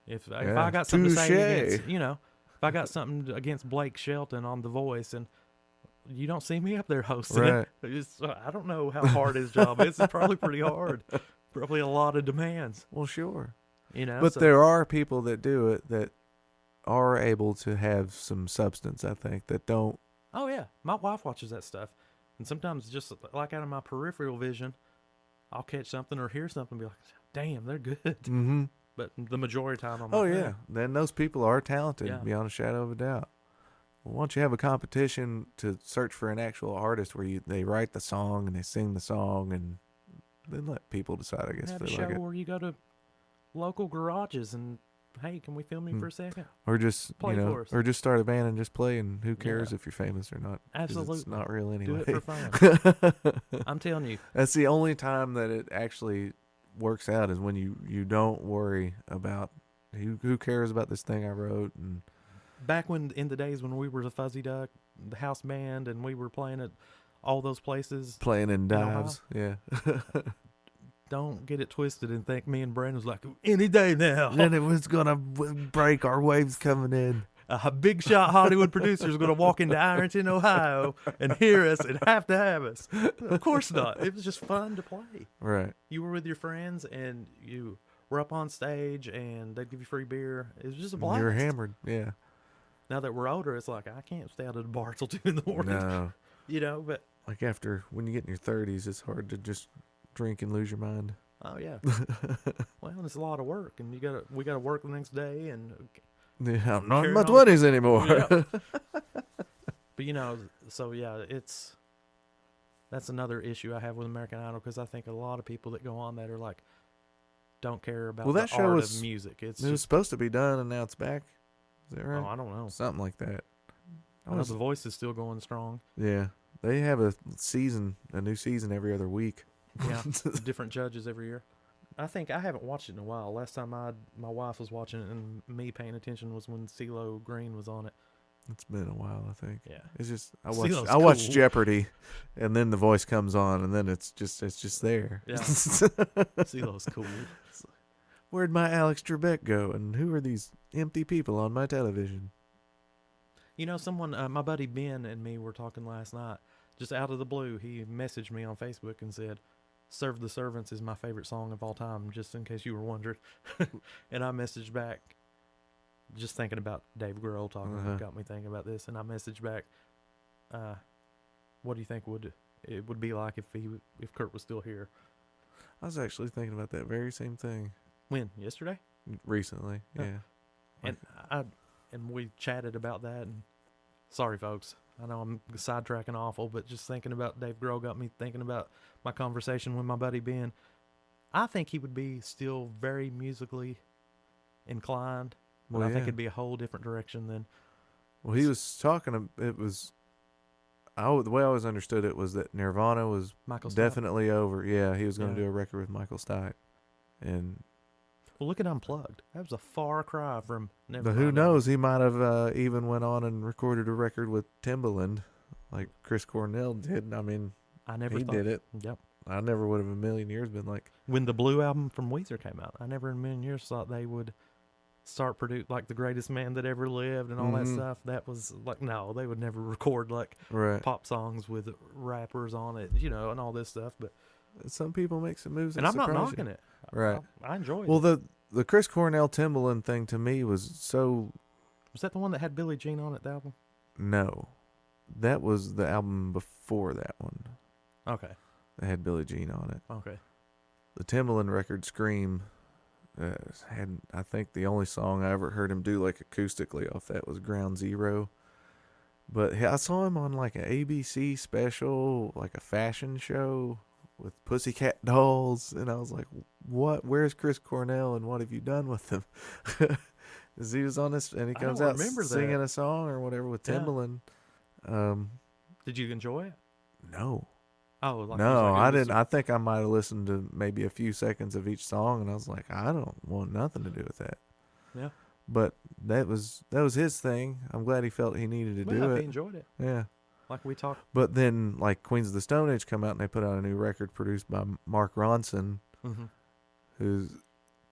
If I got something to say against, if I got something against Blake Shelton on The Voice and. You don't see me up there hosting it. I don't know how hard his job is. It's probably pretty hard. Probably a lot of demands. Well, sure. But there are people that do it that are able to have some substance, I think, that don't. Oh, yeah. My wife watches that stuff. And sometimes just like out of my peripheral vision, I'll catch something or hear something and be like, damn, they're good. Mm-hmm. But the majority of the time I'm like, yeah. Then those people are talented, beyond a shadow of a doubt. Why don't you have a competition to search for an actual artist where they write the song and they sing the song and then let people decide, I guess. Have a show where you go to local garages and, hey, can we film you for a second? Or just, play for us. Or just start a band and just play, and who cares if you're famous or not? Absolutely. It's not real anyway. Do it for fun. I'm telling you. That's the only time that it actually works out is when you don't worry about who cares about this thing I wrote. And back in the days when we were the Fuzzy Duck, the house band, and we were playing at all those places. Playing in dives, yeah. Don't get it twisted and think me and Brandon was like, any day now. Then it was going to break, our waves coming in. a big shot Hollywood producer is going to walk into Ironton, Ohio, and hear us and have to have us. Of course not. It was just fun to play. Right. You were with your friends, and you were up on stage, and they'd give you free beer. It was just a blast. You're hammered. Yeah. Now that we're older, it's like, I can't stay out at the bar till 2 in the morning. No. You know, but... Like when you get in your 30s, it's hard to just drink and lose your mind. Oh, yeah. Well, it's a lot of work, and we gotta work the next day, and... Yeah, I'm not in my Carry on. 20s anymore. Yeah. But, you know, so, yeah, that's another issue I have with American Idol, because I think a lot of people that go on that are like, don't care about that the show art was, of music. It was supposed to be done, and now it's back. Is that right? Oh, I don't know. Something like that. I know The Voice is still going strong. Yeah. They have a new season every other week. Yeah, different judges every year. I think I haven't watched it in a while. Last time my wife was watching it and me paying attention was when CeeLo Green was on it. It's been a while, I think. Yeah. It's just I CeeLo's watch cool. Jeopardy, and then The Voice comes on, and then it's just there. Yeah. CeeLo's cool. Where'd my Alex Trebek go, and who are these empty people on my television? You know, someone, my buddy Ben and me were talking last night, just out of the blue. He messaged me on Facebook and said, "Serve the Servants is my favorite song of all time," just in case you were wondering. And I messaged back, just thinking about Dave Grohl talking, got me thinking about this. And I messaged back, what do you think it would be like if Kurt was still here? I was actually thinking about that very same thing. When? Yesterday? Recently, yeah. And we chatted about that. And sorry, folks, I know I'm sidetracking awful, but just thinking about Dave Grohl got me thinking about my conversation with my buddy Ben. I think he would be still very musically inclined, but I think it'd be a whole different direction than. Well, he was talking. It was. The way I always understood it was that Nirvana was Michael Stipe. definitely over. Yeah, he was going to do a record with Michael Stipe, and. Well, look at Unplugged. That was a far cry from Nevermind. But who knows? He might have even went on and recorded a record with Timbaland, like Chris Cornell did. I mean, he did it. Yep. I never would have in a million years been like. When the Blue album from Weezer came out, I never in a million years thought they would start produce like The Greatest Man That Ever Lived and all that stuff. That was like, no, they would never record like pop songs with rappers on it, you know, and all this stuff. But some people make some moves, and I'm not knocking it. Right. I enjoy it. Well, the Chris Cornell Timbaland thing to me was so. Was that the one that had Billie Jean on it, the album? No. That was the album before that one. Okay. That had Billie Jean on it. Okay. The Timbaland record, Scream, had, I think the only song I ever heard him do like acoustically off that was Ground Zero. But I saw him on like an ABC special, like a fashion show with Pussycat Dolls, and I was like, what? Where's Chris Cornell, and what have you done with him? He was on this, and he comes out singing a song or whatever with Timbaland. Did you enjoy it? No. Oh, like no, I didn't. I think I might have listened to maybe a few seconds of each song, and I was like, I don't want nothing to do with that. Yeah. But that was his thing. I'm glad he felt he needed to do it. He enjoyed it. Yeah. Like we talked. But then, like Queens of the Stone Age come out, and they put out a new record produced by Mark Ronson, who's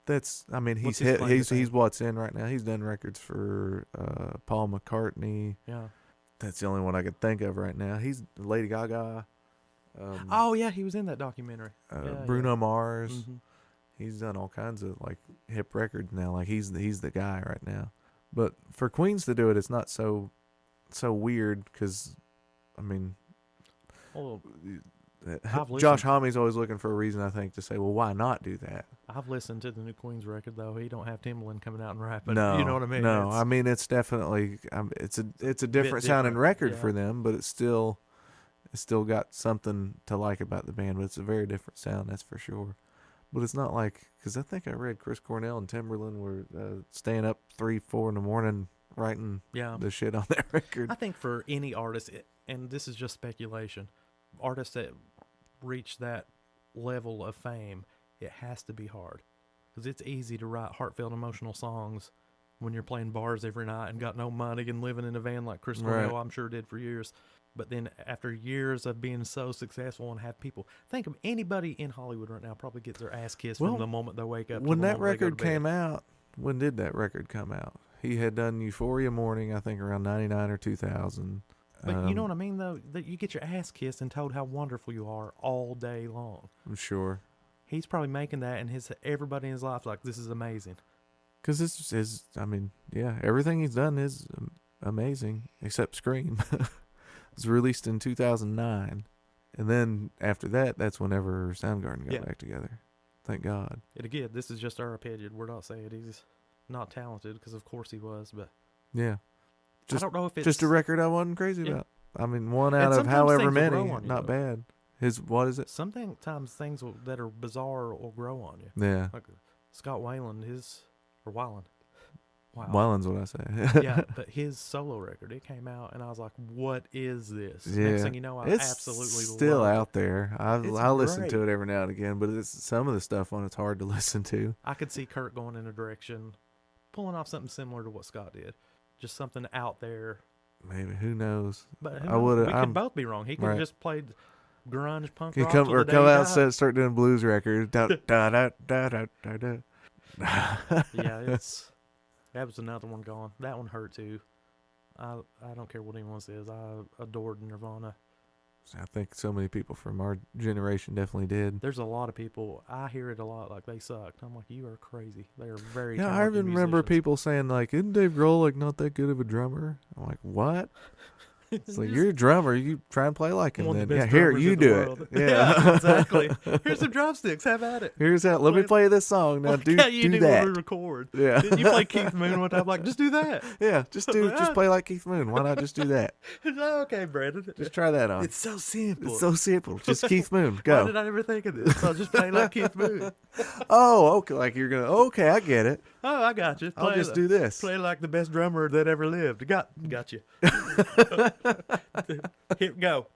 I mean, he's what's in right now. He's done records for Paul McCartney. Yeah. That's the only one I could think of right now. He's Lady Gaga. Oh yeah, he was in that documentary. Bruno Mars. He's done all kinds of like hip records now. Like he's the guy right now. But for Queens to do it, it's not so weird because, I mean, Josh Homme's always looking for a reason, I think, to say, well, why not do that? I've listened to the new Queens record though. He don't have Timbaland coming out and rapping. No, you know what I mean? No, I mean it's definitely it's a different sounding record for them, but it's still got something to like about the band. But it's a very different sound, that's for sure. But it's not like, because I think I read Chris Cornell and Timbaland were staying up 3-4 in the morning writing the shit on that record. I think for any artist, and this is just speculation, artists that reach that level of fame, it has to be hard. Because it's easy to write heartfelt, emotional songs when you're playing bars every night and got no money and living in a van like Chris Cornell, I'm sure did for years. But then after years of being so successful and have people, think of anybody in Hollywood right now probably gets their ass kissed from the moment they wake up. When that record came out, when did that record come out? He had done Euphoria Morning, I think around 99 or 2000. But you know what I mean, though? That you get your ass kissed and told how wonderful you are all day long. I'm sure. He's probably making that, and everybody in his life like, this is amazing. Because this is, I mean, yeah, everything he's done is amazing, except Scream. It was released in 2009. And then after that, that's whenever Soundgarden got back together. Thank God. And again, this is just our opinion. We're not saying he's not talented, because of course he was, but yeah. I don't know if it's just a record I wasn't crazy about. I mean, one out of however many, not bad. What is it? Sometimes things that are bizarre will grow on you. Yeah. Like Scott Weiland, Weiland. Wow. Weiland's what I say. Yeah, but his solo record, it came out, and I was like, what is this? Yeah. Next thing you know, I absolutely still love out there. I listen to it every now and again, but some of the stuff on it's hard to listen to. I could see Kurt going in a direction, pulling off something similar to what Scott did. Just something out there. Maybe, who knows? But we could both be wrong. He could have just played grunge punk rock. Come out and start doing blues records. Da, da, da, da, da, da, da. Yeah, that was another one gone. That one hurt too. I don't care what anyone says. I adored Nirvana. I think so many people from our generation definitely did. There's a lot of people. I hear it a lot. Like, they sucked. I'm like, you are crazy. They are very. Yeah, I even remember people saying like, "Isn't Dave Grohl like not that good of a drummer?" I'm like, "What?" It's like, you're a drummer. You try and play like him. Then yeah, here you do it. Yeah, exactly. Here's some drumsticks. Have at it. Here's that. Let me play this song now. Do that. When we record. Yeah. Didn't you play Keith Moon one time? Like, just do that. Yeah, just play like Keith Moon. Why not just do that? Okay, Brandon. Just try that on. It's so simple. It's so simple. Just Keith Moon. Go. Why did I never think of this? I'll just play like Keith Moon. Oh, okay. Like you're gonna. Okay, I get it. Oh, I got you. I'll just do this. Play like the best drummer that ever lived. Got you. Hit go.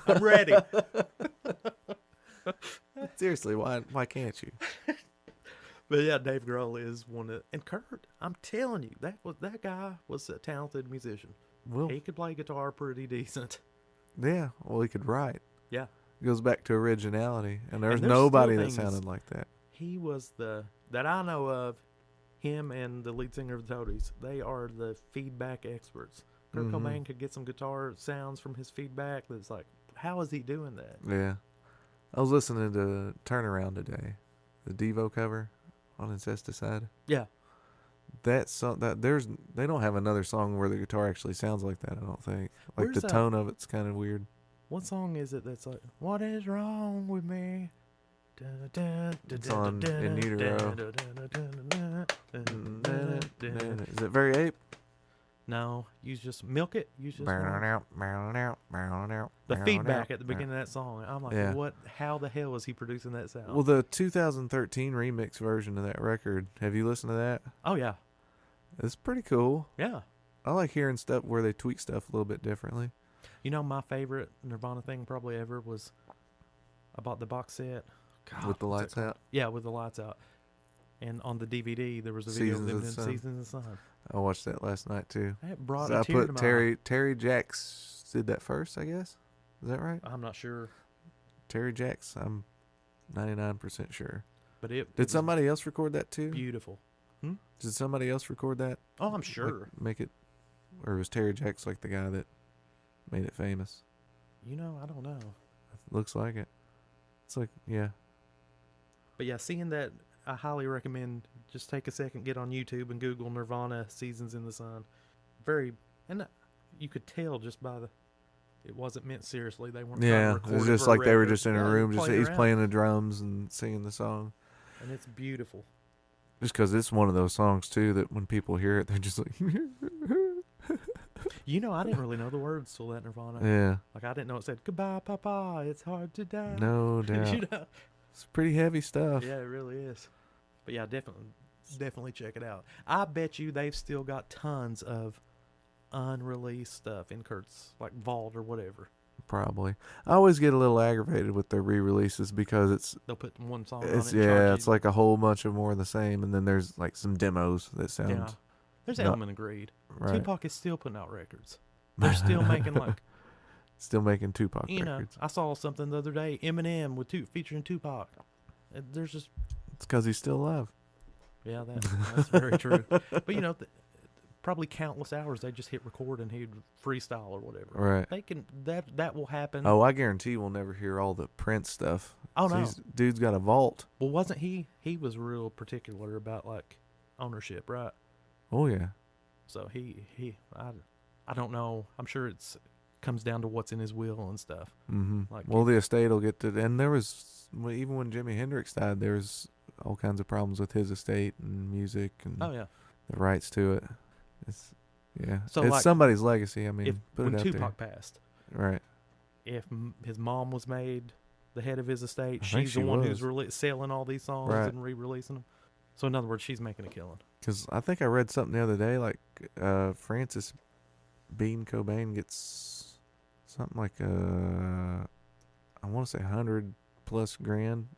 I'm ready. Seriously, why can't you? But yeah, Dave Grohl is and Kurt, I'm telling you, that guy was a talented musician. Well, he could play guitar pretty decent. Yeah, well, he could write. Yeah. It goes back to originality, and there's nobody that sounded like that. He was that I know of, him and the lead singer of the Toadies, they are the feedback experts. Kurt Cobain could get some guitar sounds from his feedback that's like, how is he doing that? Yeah. I was listening to Turnaround today, the Devo cover on Incesticide. Yeah. That song, they don't have another song where the guitar actually sounds like that, I don't think. Like Where's the tone of it's kind of weird. What song is it that's like, what is wrong with me? It's on In Utero. Is it Very Ape? No, you just milk it. You just The feedback at the beginning of that song. I'm like, what? How the hell is he producing that sound? Well, the 2013 remix version of that record. Have you listened to that? Oh yeah, it's pretty cool. Yeah, I like hearing stuff where they tweak stuff a little bit differently. You know, my favorite Nirvana thing probably ever was I bought the box set. God, with the lights out? Yeah, with the lights out. And on the DVD, there was a video of them in Seasons of the Sun. I watched that last night, too. That brought a tear to my eye. Terry Jacks did that first, I guess. Is that right? I'm not sure. Terry Jacks, I'm 99% sure. But did somebody else record that, too? Beautiful. Did somebody else record that? Oh, I'm sure. Like, make it... Or was Terry Jacks like the guy that made it famous? You know, I don't know. Looks like it. It's like, yeah. But yeah, seeing that, I highly recommend just take a second, get on YouTube and Google Nirvana Seasons in the Sun. And you could tell just by it wasn't meant seriously. They weren't trying to record it was just like they were just in a room, he's playing the drums and singing the song. And it's beautiful. Just because it's one of those songs, too, that when people hear it, they're just like... You know, I didn't really know the words till that Nirvana. Yeah. Like, I didn't know it said, goodbye, Papa, it's hard to die. No doubt. You know? It's pretty heavy stuff. Yeah, it really is. But yeah, definitely check it out. I bet you they've still got tons of unreleased stuff in Kurt's, like, vault or whatever. Probably. I always get a little aggravated with their re-releases because they'll put one song on it. It's like a whole bunch of more of the same, and then there's, like, some demos that sound... Yeah. There's Element agreed. Right. Tupac is still putting out records. They're still making still making Tupac records. Know, I saw something the other day, Eminem with featuring Tupac. There's just... It's because he's still alive. Yeah, that's very true. But probably countless hours they just hit record and he'd freestyle or whatever. Right. They can that will happen. Oh, I guarantee we'll never hear all the Prince stuff. Oh no. Dude's got a vault. Well, wasn't he was real particular about like ownership, right? Oh yeah. So I don't know. I'm sure it's comes down to what's in his will and stuff. Mm-hmm. Like, well, the estate will get to, and there was even when Jimi Hendrix died, there was all kinds of problems with his estate and music and oh yeah, the rights to it. It's So, it's like, somebody's legacy. I mean, if put when it out Tupac there. passed, Right. if his mom was made the head of his estate, I think she's she the one was. who's selling all these songs Right. and re-releasing them. So in other words, she's making a killing. Because I think I read something the other day, like Francis Bean Cobain gets something like I want to say $100+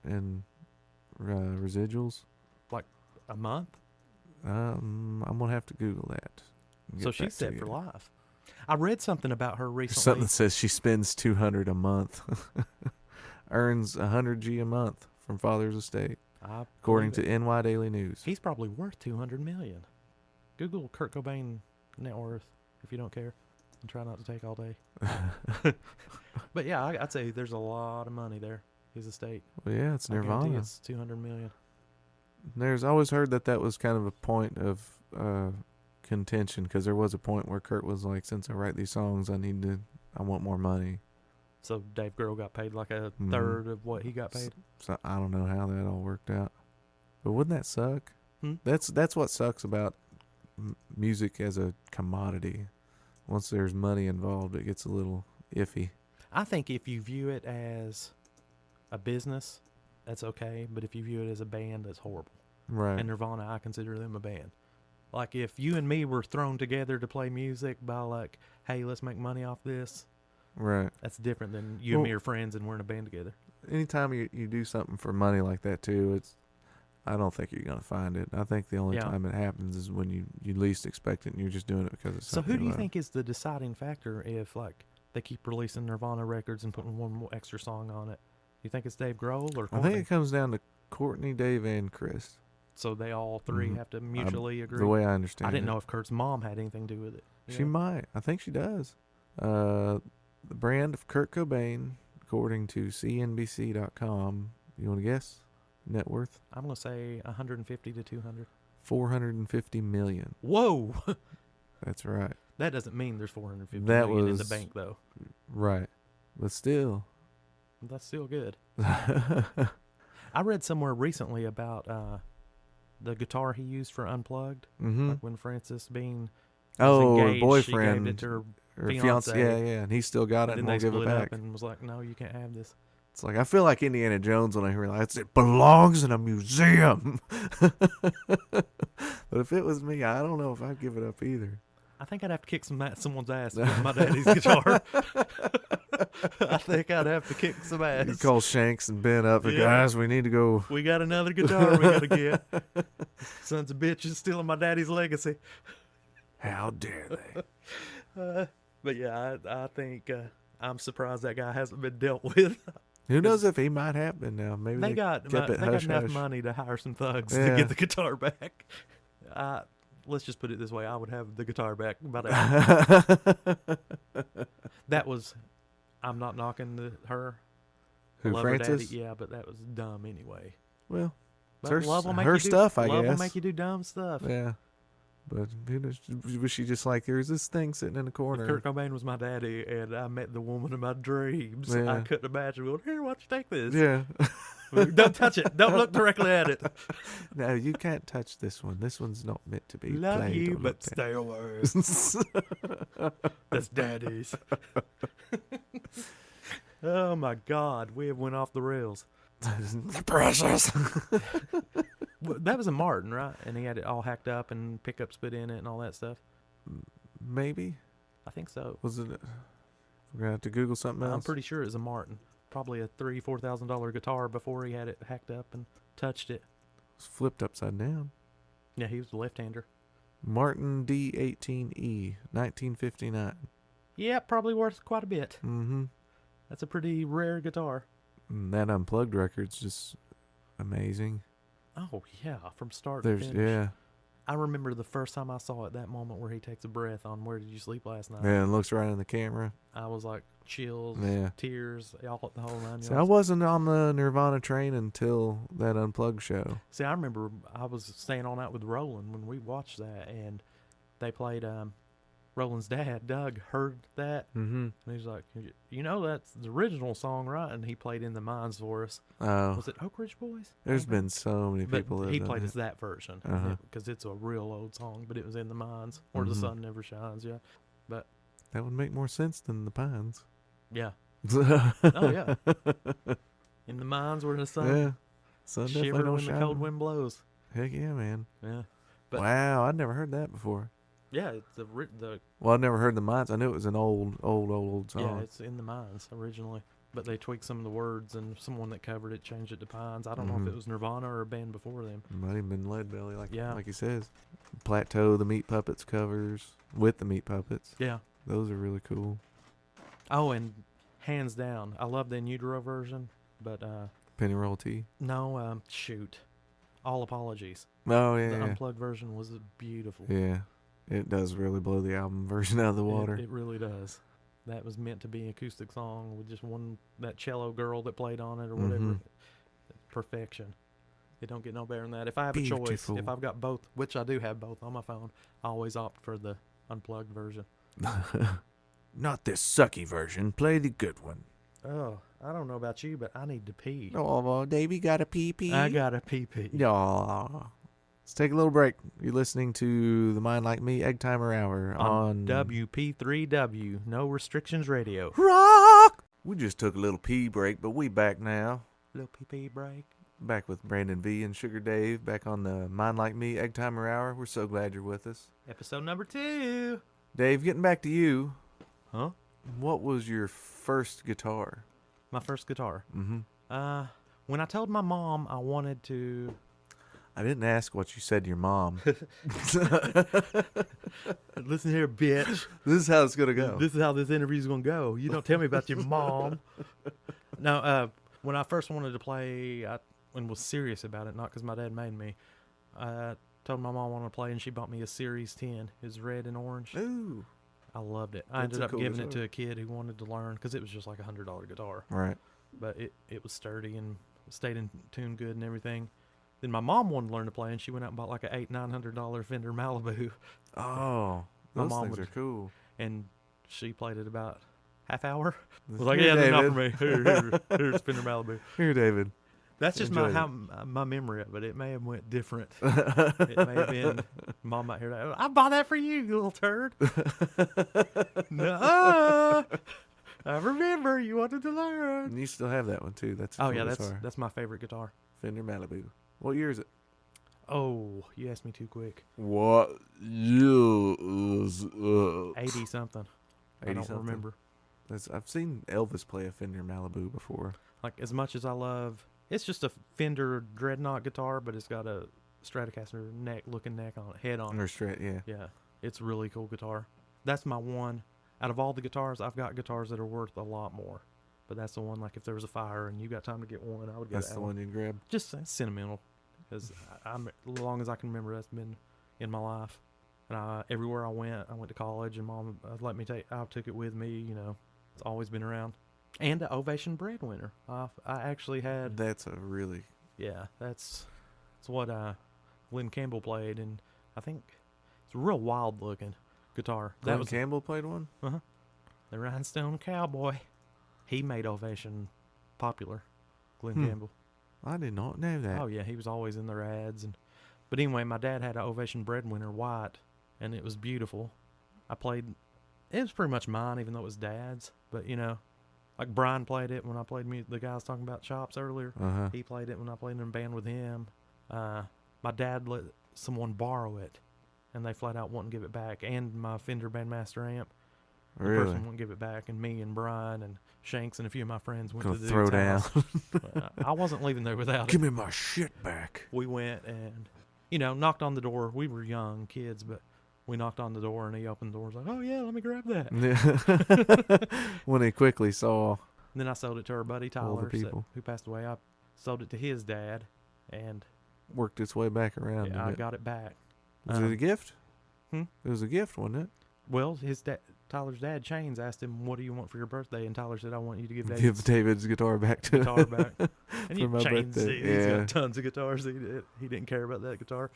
in residuals. Like a month. I'm gonna have to Google that. and So get she's back to set you. for life. I read something about her There's recently. something that says she spends $200 a month, earns $100 a month from father's estate, I according believe to NY Daily News. he's probably worth $200 million. Google Kurt Cobain net worth if you don't care, and try not to take all day. But yeah, I'd say there's a lot of money there. His estate. Well, yeah, it's I guarantee Nirvana. It's $200 million. There's always heard that was kind of a point of contention, because there was a point where Kurt was like, since I write these songs, I want more money. So Dave Grohl got paid like a Mhm. third of what he got paid. So I don't know how that all worked out, but wouldn't that suck? Hmm? That's what sucks about music as a commodity. Once there's money involved, it gets a little iffy. I think if you view it as a business, that's okay. But if you view it as a band, that's horrible. Right. And Nirvana, I consider them a band. Like if you and me were thrown together to play music by like, hey, let's make money off this. Right. That's different than you and me are friends and we're in a band together. Anytime you do something for money like that too, I don't think you're gonna find it. I think the only Yeah. time it happens is when you least expect it and you're just doing it because it's So something who do you love. think is the deciding factor if like they keep releasing Nirvana records and putting one more extra song on it? You think it's Dave Grohl or I Courtney? think it comes down to Courtney, Dave, and Chris. So they all three Mhm. have to mutually agree. The way I understand I didn't it. know if Kurt's mom had anything to do with it. She might. I think she does. The brand of Kurt Cobain, according to CNBC.com, you want to guess? Net worth? I'm gonna say 150 to 200. $450 million. Whoa, That's right. that doesn't mean there's 450 That million in the was- bank though. Right. But still. That's still good. I read somewhere recently about the guitar he used for Unplugged, Mm-hmm. like when Frances Bean was Oh, her engaged, boyfriend. she gave it to her, Or fiance. Yeah. And he still got it and and then they won't give it split back. up and was like, "No, you can't have this." It's like, I feel like Indiana Jones when I realize it belongs in a museum. But if it was me, I don't know if I'd give it up either. I think I'd have to kick someone's ass with my daddy's guitar. I think I'd have to kick some ass. You call Shanks and Ben up, Yeah. guys, we need to go. We got another guitar we gotta get. Sons of bitches stealing my daddy's legacy. How dare they? But yeah, I think I'm surprised that guy hasn't been dealt with. Who knows if he might have been now? Maybe They got kept it enough hush-hush. money to hire some thugs Yeah. to get the guitar back. Let's just put it this way: I would have the guitar back by that. That was. I'm not knocking her. Who, Love her Francis? daddy, yeah, but that was dumb anyway. Well, But her, love will make her you do, stuff, I love guess. will make you do dumb stuff. Yeah. But who knows, was she just like, there's this thing sitting in the If corner? Kurt Cobain was my daddy, and I met the woman of my dreams. Yeah. I couldn't imagine going, "Here, why don't you take this? Yeah. Don't touch it. Don't look directly at it. No, you can't touch this one. This one's not meant to be Love played you, or but looked at. stay away. That's daddy's." Oh my God, we have went off the rails. The precious. Well, that was a Martin, right? And he had it all hacked up and pickups put in it and all that stuff. Maybe. I think so. Was it? We're going to have to Google something else. I'm pretty sure it was a Martin. Probably a $3,000-$4,000 guitar before he had it hacked up and touched it. It's flipped upside down. Yeah, he was a left-hander. Martin D18E, 1959. Yeah, probably worth quite a bit. Mm-hmm. That's a pretty rare guitar. And that Unplugged record's just amazing. Oh yeah, from start to There's finish. yeah, I remember the first time I saw it, that moment where he takes a breath on "Where Did You Sleep Last Night." yeah, and looks right in the camera. I was like chills, Yeah. tears, all the whole nine See, I yards. wasn't on the Nirvana train until that Unplugged show. See, I remember I was staying on out with Roland when we watched that, and they played Roland's dad, Doug, heard that, Mm-hmm. and he's like, "You know that's the original song, right?" And he played "In the Mines" for us. Oh, Was it Oak Ridge Boys? there's been so many But people that he have played done us that version Uh-huh. because it's a real old song, but it was "In the Mines" or "The Mhm. Sun Never Shines." Yeah, that. That would make more sense than the Pines. yeah. Oh yeah. In the mines where the sun Yeah. Sun definitely shiver don't when shine. the cold wind blows. Heck yeah, man. Yeah. But- Wow, I'd never heard that before. Yeah, it's the Well, I'd never heard the Mines. I knew it was an old song. yeah, it's in the mines originally, but they tweaked some of the words, and someone that covered it changed it to Pines. I don't know if Mhm. it was Nirvana or a band before them. Might have been Leadbelly, Yeah. like he says. Plateau, the Meat Puppets covers with the Meat Puppets. Yeah. Those are really cool. Oh, and hands down, I love the In Utero version, but Pennyroll Tea. no, shoot, All Apologies. Oh The yeah, unplugged version was beautiful. yeah. It does really blow the album version out of the water. It really does. That was meant to be an acoustic song with just that cello girl that played on it or whatever. Mhm. Perfection. It don't get no better than that. If I have a choice, Beautiful. if I've got both, which I do have both on my phone, I always opt for the unplugged version. Not this sucky version. Play the good one. Oh, I don't know about you, but I need to pee. Oh, Davey got a pee-pee. I got a pee-pee. Aw. Let's take a little break. You're listening to the Mind Like Me Egg Timer Hour on WP3W, No Restrictions Radio. Rock. We just took a little pee break, but we back now. Little pee-pee break. Back with Brandon V and Sugar Dave, back on the Mind Like Me Egg Timer Hour. We're so glad you're with us. Episode number 2. Dave, getting back to you. Huh? What was your first guitar? My first guitar. Mm-hmm. When I told my mom I wanted to... I didn't ask what you said to your mom. Listen here, bitch. This is how it's going to go. This is how this interview's going to go. You don't tell me about your mom. No, when I first wanted to play, and was serious about it, not because my dad made me, I told my mom I wanted to play, and she bought me a Series 10. It was red and orange. Ooh. I loved it. I That's ended a up cool giving it guitar. to a kid who wanted to learn because it was just like a $100 guitar. Right. But it was sturdy and stayed in tune good and everything. Then my mom wanted to learn to play, and she went out and bought like a $800-900 Fender Malibu, Oh, My those mom things would- are cool. and she played it about half hour. Here, Was like, yeah, that's enough David. for me. Here's Fender Malibu. Here, David. That's just Enjoy my memory of it. It may have went different. It may have been mom might hear that. I bought that for you little turd. No, I remember you wanted to learn. And you still have that one too. That's a Oh cool yeah, guitar. that's my favorite guitar. Fender Malibu. What year is it? Oh, you asked me too quick. What year is 80 something. I 80 don't something. remember. I've seen Elvis play a Fender Malibu before. Like as much as I love, it's just a Fender Dreadnought guitar, but it's got a Stratocaster looking neck on it, head on it. Or straight, yeah. Yeah, it's a really cool guitar. That's my one. Out of all the guitars, I've got guitars that are worth a lot more. But that's the one, like, if there was a fire and you got time to get one, I would get That's that the one. one you'd grab. Just sentimental. Because I'm as long as I can remember, that's been in my life. And everywhere I went to college, and Mom let me I took it with me, you know. It's always been around. And the Ovation Breadwinner. I actually had... That's a really... Yeah, that's what Glenn Campbell played, and I think it's a real wild looking guitar. Glenn That was Campbell played one? the Rhinestone Cowboy. He made Ovation popular. Glenn Hmm. Campbell. I did not know that. Oh yeah, he was always in their ads, but anyway, my dad had an Ovation Breadwinner white, and it was beautiful. I played. It was pretty much mine, even though it was Dad's. But you know, like Brian played it when I played music. The guy I was talking about Chops earlier. Uh-huh. He played it when I played in a band with him. My dad let someone borrow it, and they flat out wouldn't give it back. And my Fender Bandmaster amp, the Really? person wouldn't give it back. And me and Brian and Shanks and a few of my friends went Gonna to the throw dude's down. house. I wasn't leaving there without Give it. me my shit back. We went and, you know, knocked on the door. We were young kids, but we knocked on the door, and he opened the door. Was like, "Oh yeah, let me grab that." Yeah. When he quickly saw... And then I sold it to our buddy All the Tyler, people. who passed away. I sold it to his dad, and worked its way back around. Yeah, I got it back. Was it a gift? Hmm? It was a gift, wasn't it? Well, Tyler's dad, Chains, asked him, "What do you want for your birthday?" And Tyler said, "I want you to give Give David's guitar back to guitar back." And for my Chains, birthday. he's Yeah. got tons of guitars. He didn't care about that guitar.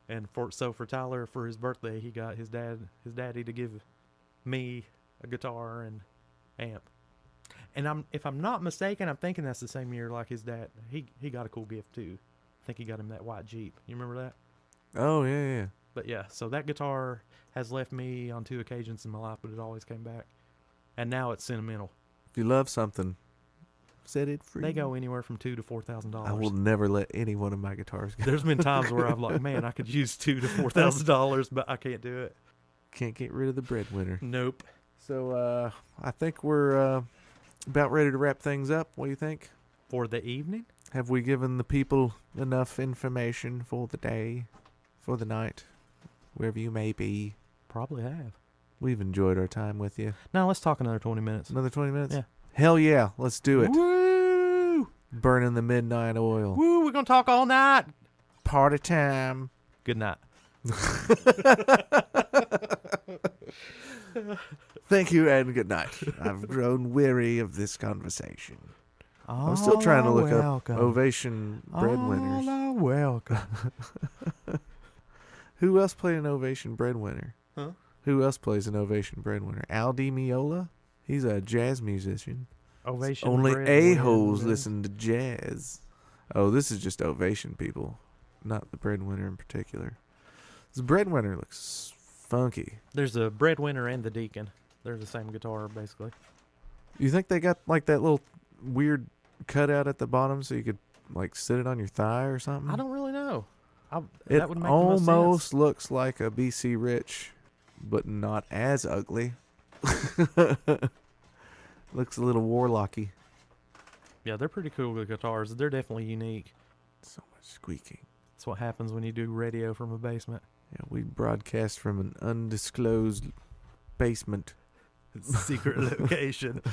And for Tyler, for his birthday, he got his daddy to give me a guitar and amp. And if I'm not mistaken, I'm thinking that's the same year like his dad. He got a cool gift too. I think he got him that white Jeep. You remember that? Oh yeah. But yeah, so that guitar has left me on 2 occasions in my life, but it always came back. And now it's sentimental. If you love something, set it free. They go anywhere from $2,000 to $4,000. I will never let any one of my guitars go. There's been times where I've like, man, I could use $2,000 to $4,000, but I can't do it. Can't get rid of the breadwinner. Nope. So I think we're about ready to wrap things up. What do you think? For the evening? Have we given the people enough information for the day, for the night, wherever you may be? Probably have. We've enjoyed our time with you. Now let's talk another 20 minutes. Another 20 minutes? Yeah. Hell yeah, let's do it. Woo! Burning the midnight oil. Woo, we're going to talk all night. Party time. Good night. Thank you and good night. I've grown weary of this conversation. I'm still trying to look up Ovation breadwinners. All are welcome. Who else played an Ovation breadwinner? Huh? Who else plays an Ovation breadwinner? Al Di Meola? He's a jazz musician. Ovation Only breadwinner. a-holes listen to jazz. Oh, this is just Ovation people, not the breadwinner in particular. This breadwinner looks funky. There's a breadwinner and the deacon. They're the same guitar, basically. You think they got like that little weird cutout at the bottom so you could like sit it on your thigh or something? I don't really know. It that would make the most sense. almost looks like a BC Rich, but not as ugly. Looks a little warlocky. Yeah, they're pretty cool with guitars. They're definitely unique. So much squeaking. That's what happens when you do radio from a basement. Yeah, we broadcast from an undisclosed basement. Secret location.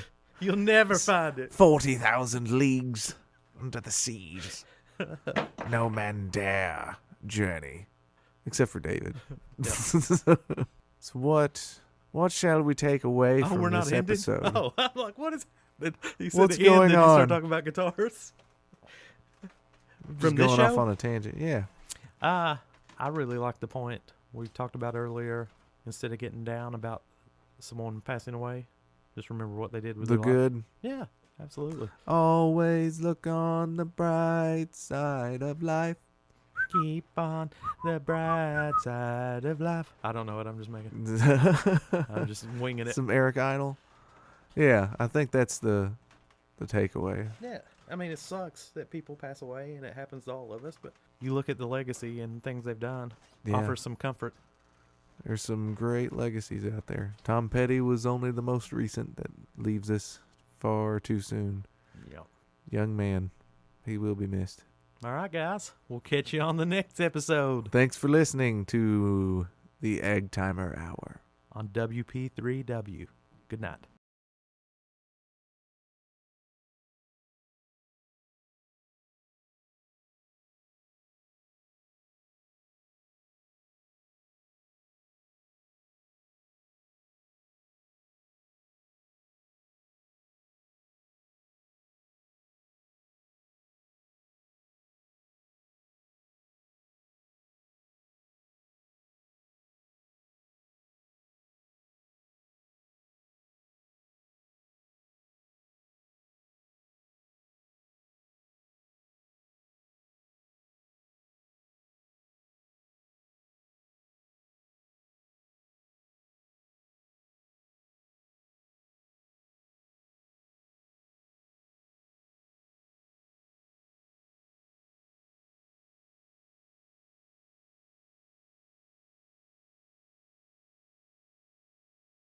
You'll never find it. 40,000 leagues under the seas. No man dare journey. Except for David. So what shall we take away from we're this not ending? episode? Oh, I'm like, what is... You said What's the end, going then you start on? talking about guitars. Just From this going off show? on a tangent. Yeah. I really like the point we talked about earlier. Instead of getting down about someone passing away, just remember what they did with The their life. good. Yeah, absolutely. Always look on the bright side of life. Keep on the bright side of life. I don't know what I'm just making. I'm just winging it. Some Eric Idle. Yeah, I think that's the takeaway. Yeah, I mean, it sucks that people pass away, and it happens to all of us, but you look at the legacy and things they've done, Yeah. offers some comfort. There's some great legacies out there. Tom Petty was only the most recent that leaves us far too soon. Yeah. Young man, he will be missed. All right, guys. We'll catch you on the next episode Thanks for listening to the Egg Timer Hour. on WP3W. Good night.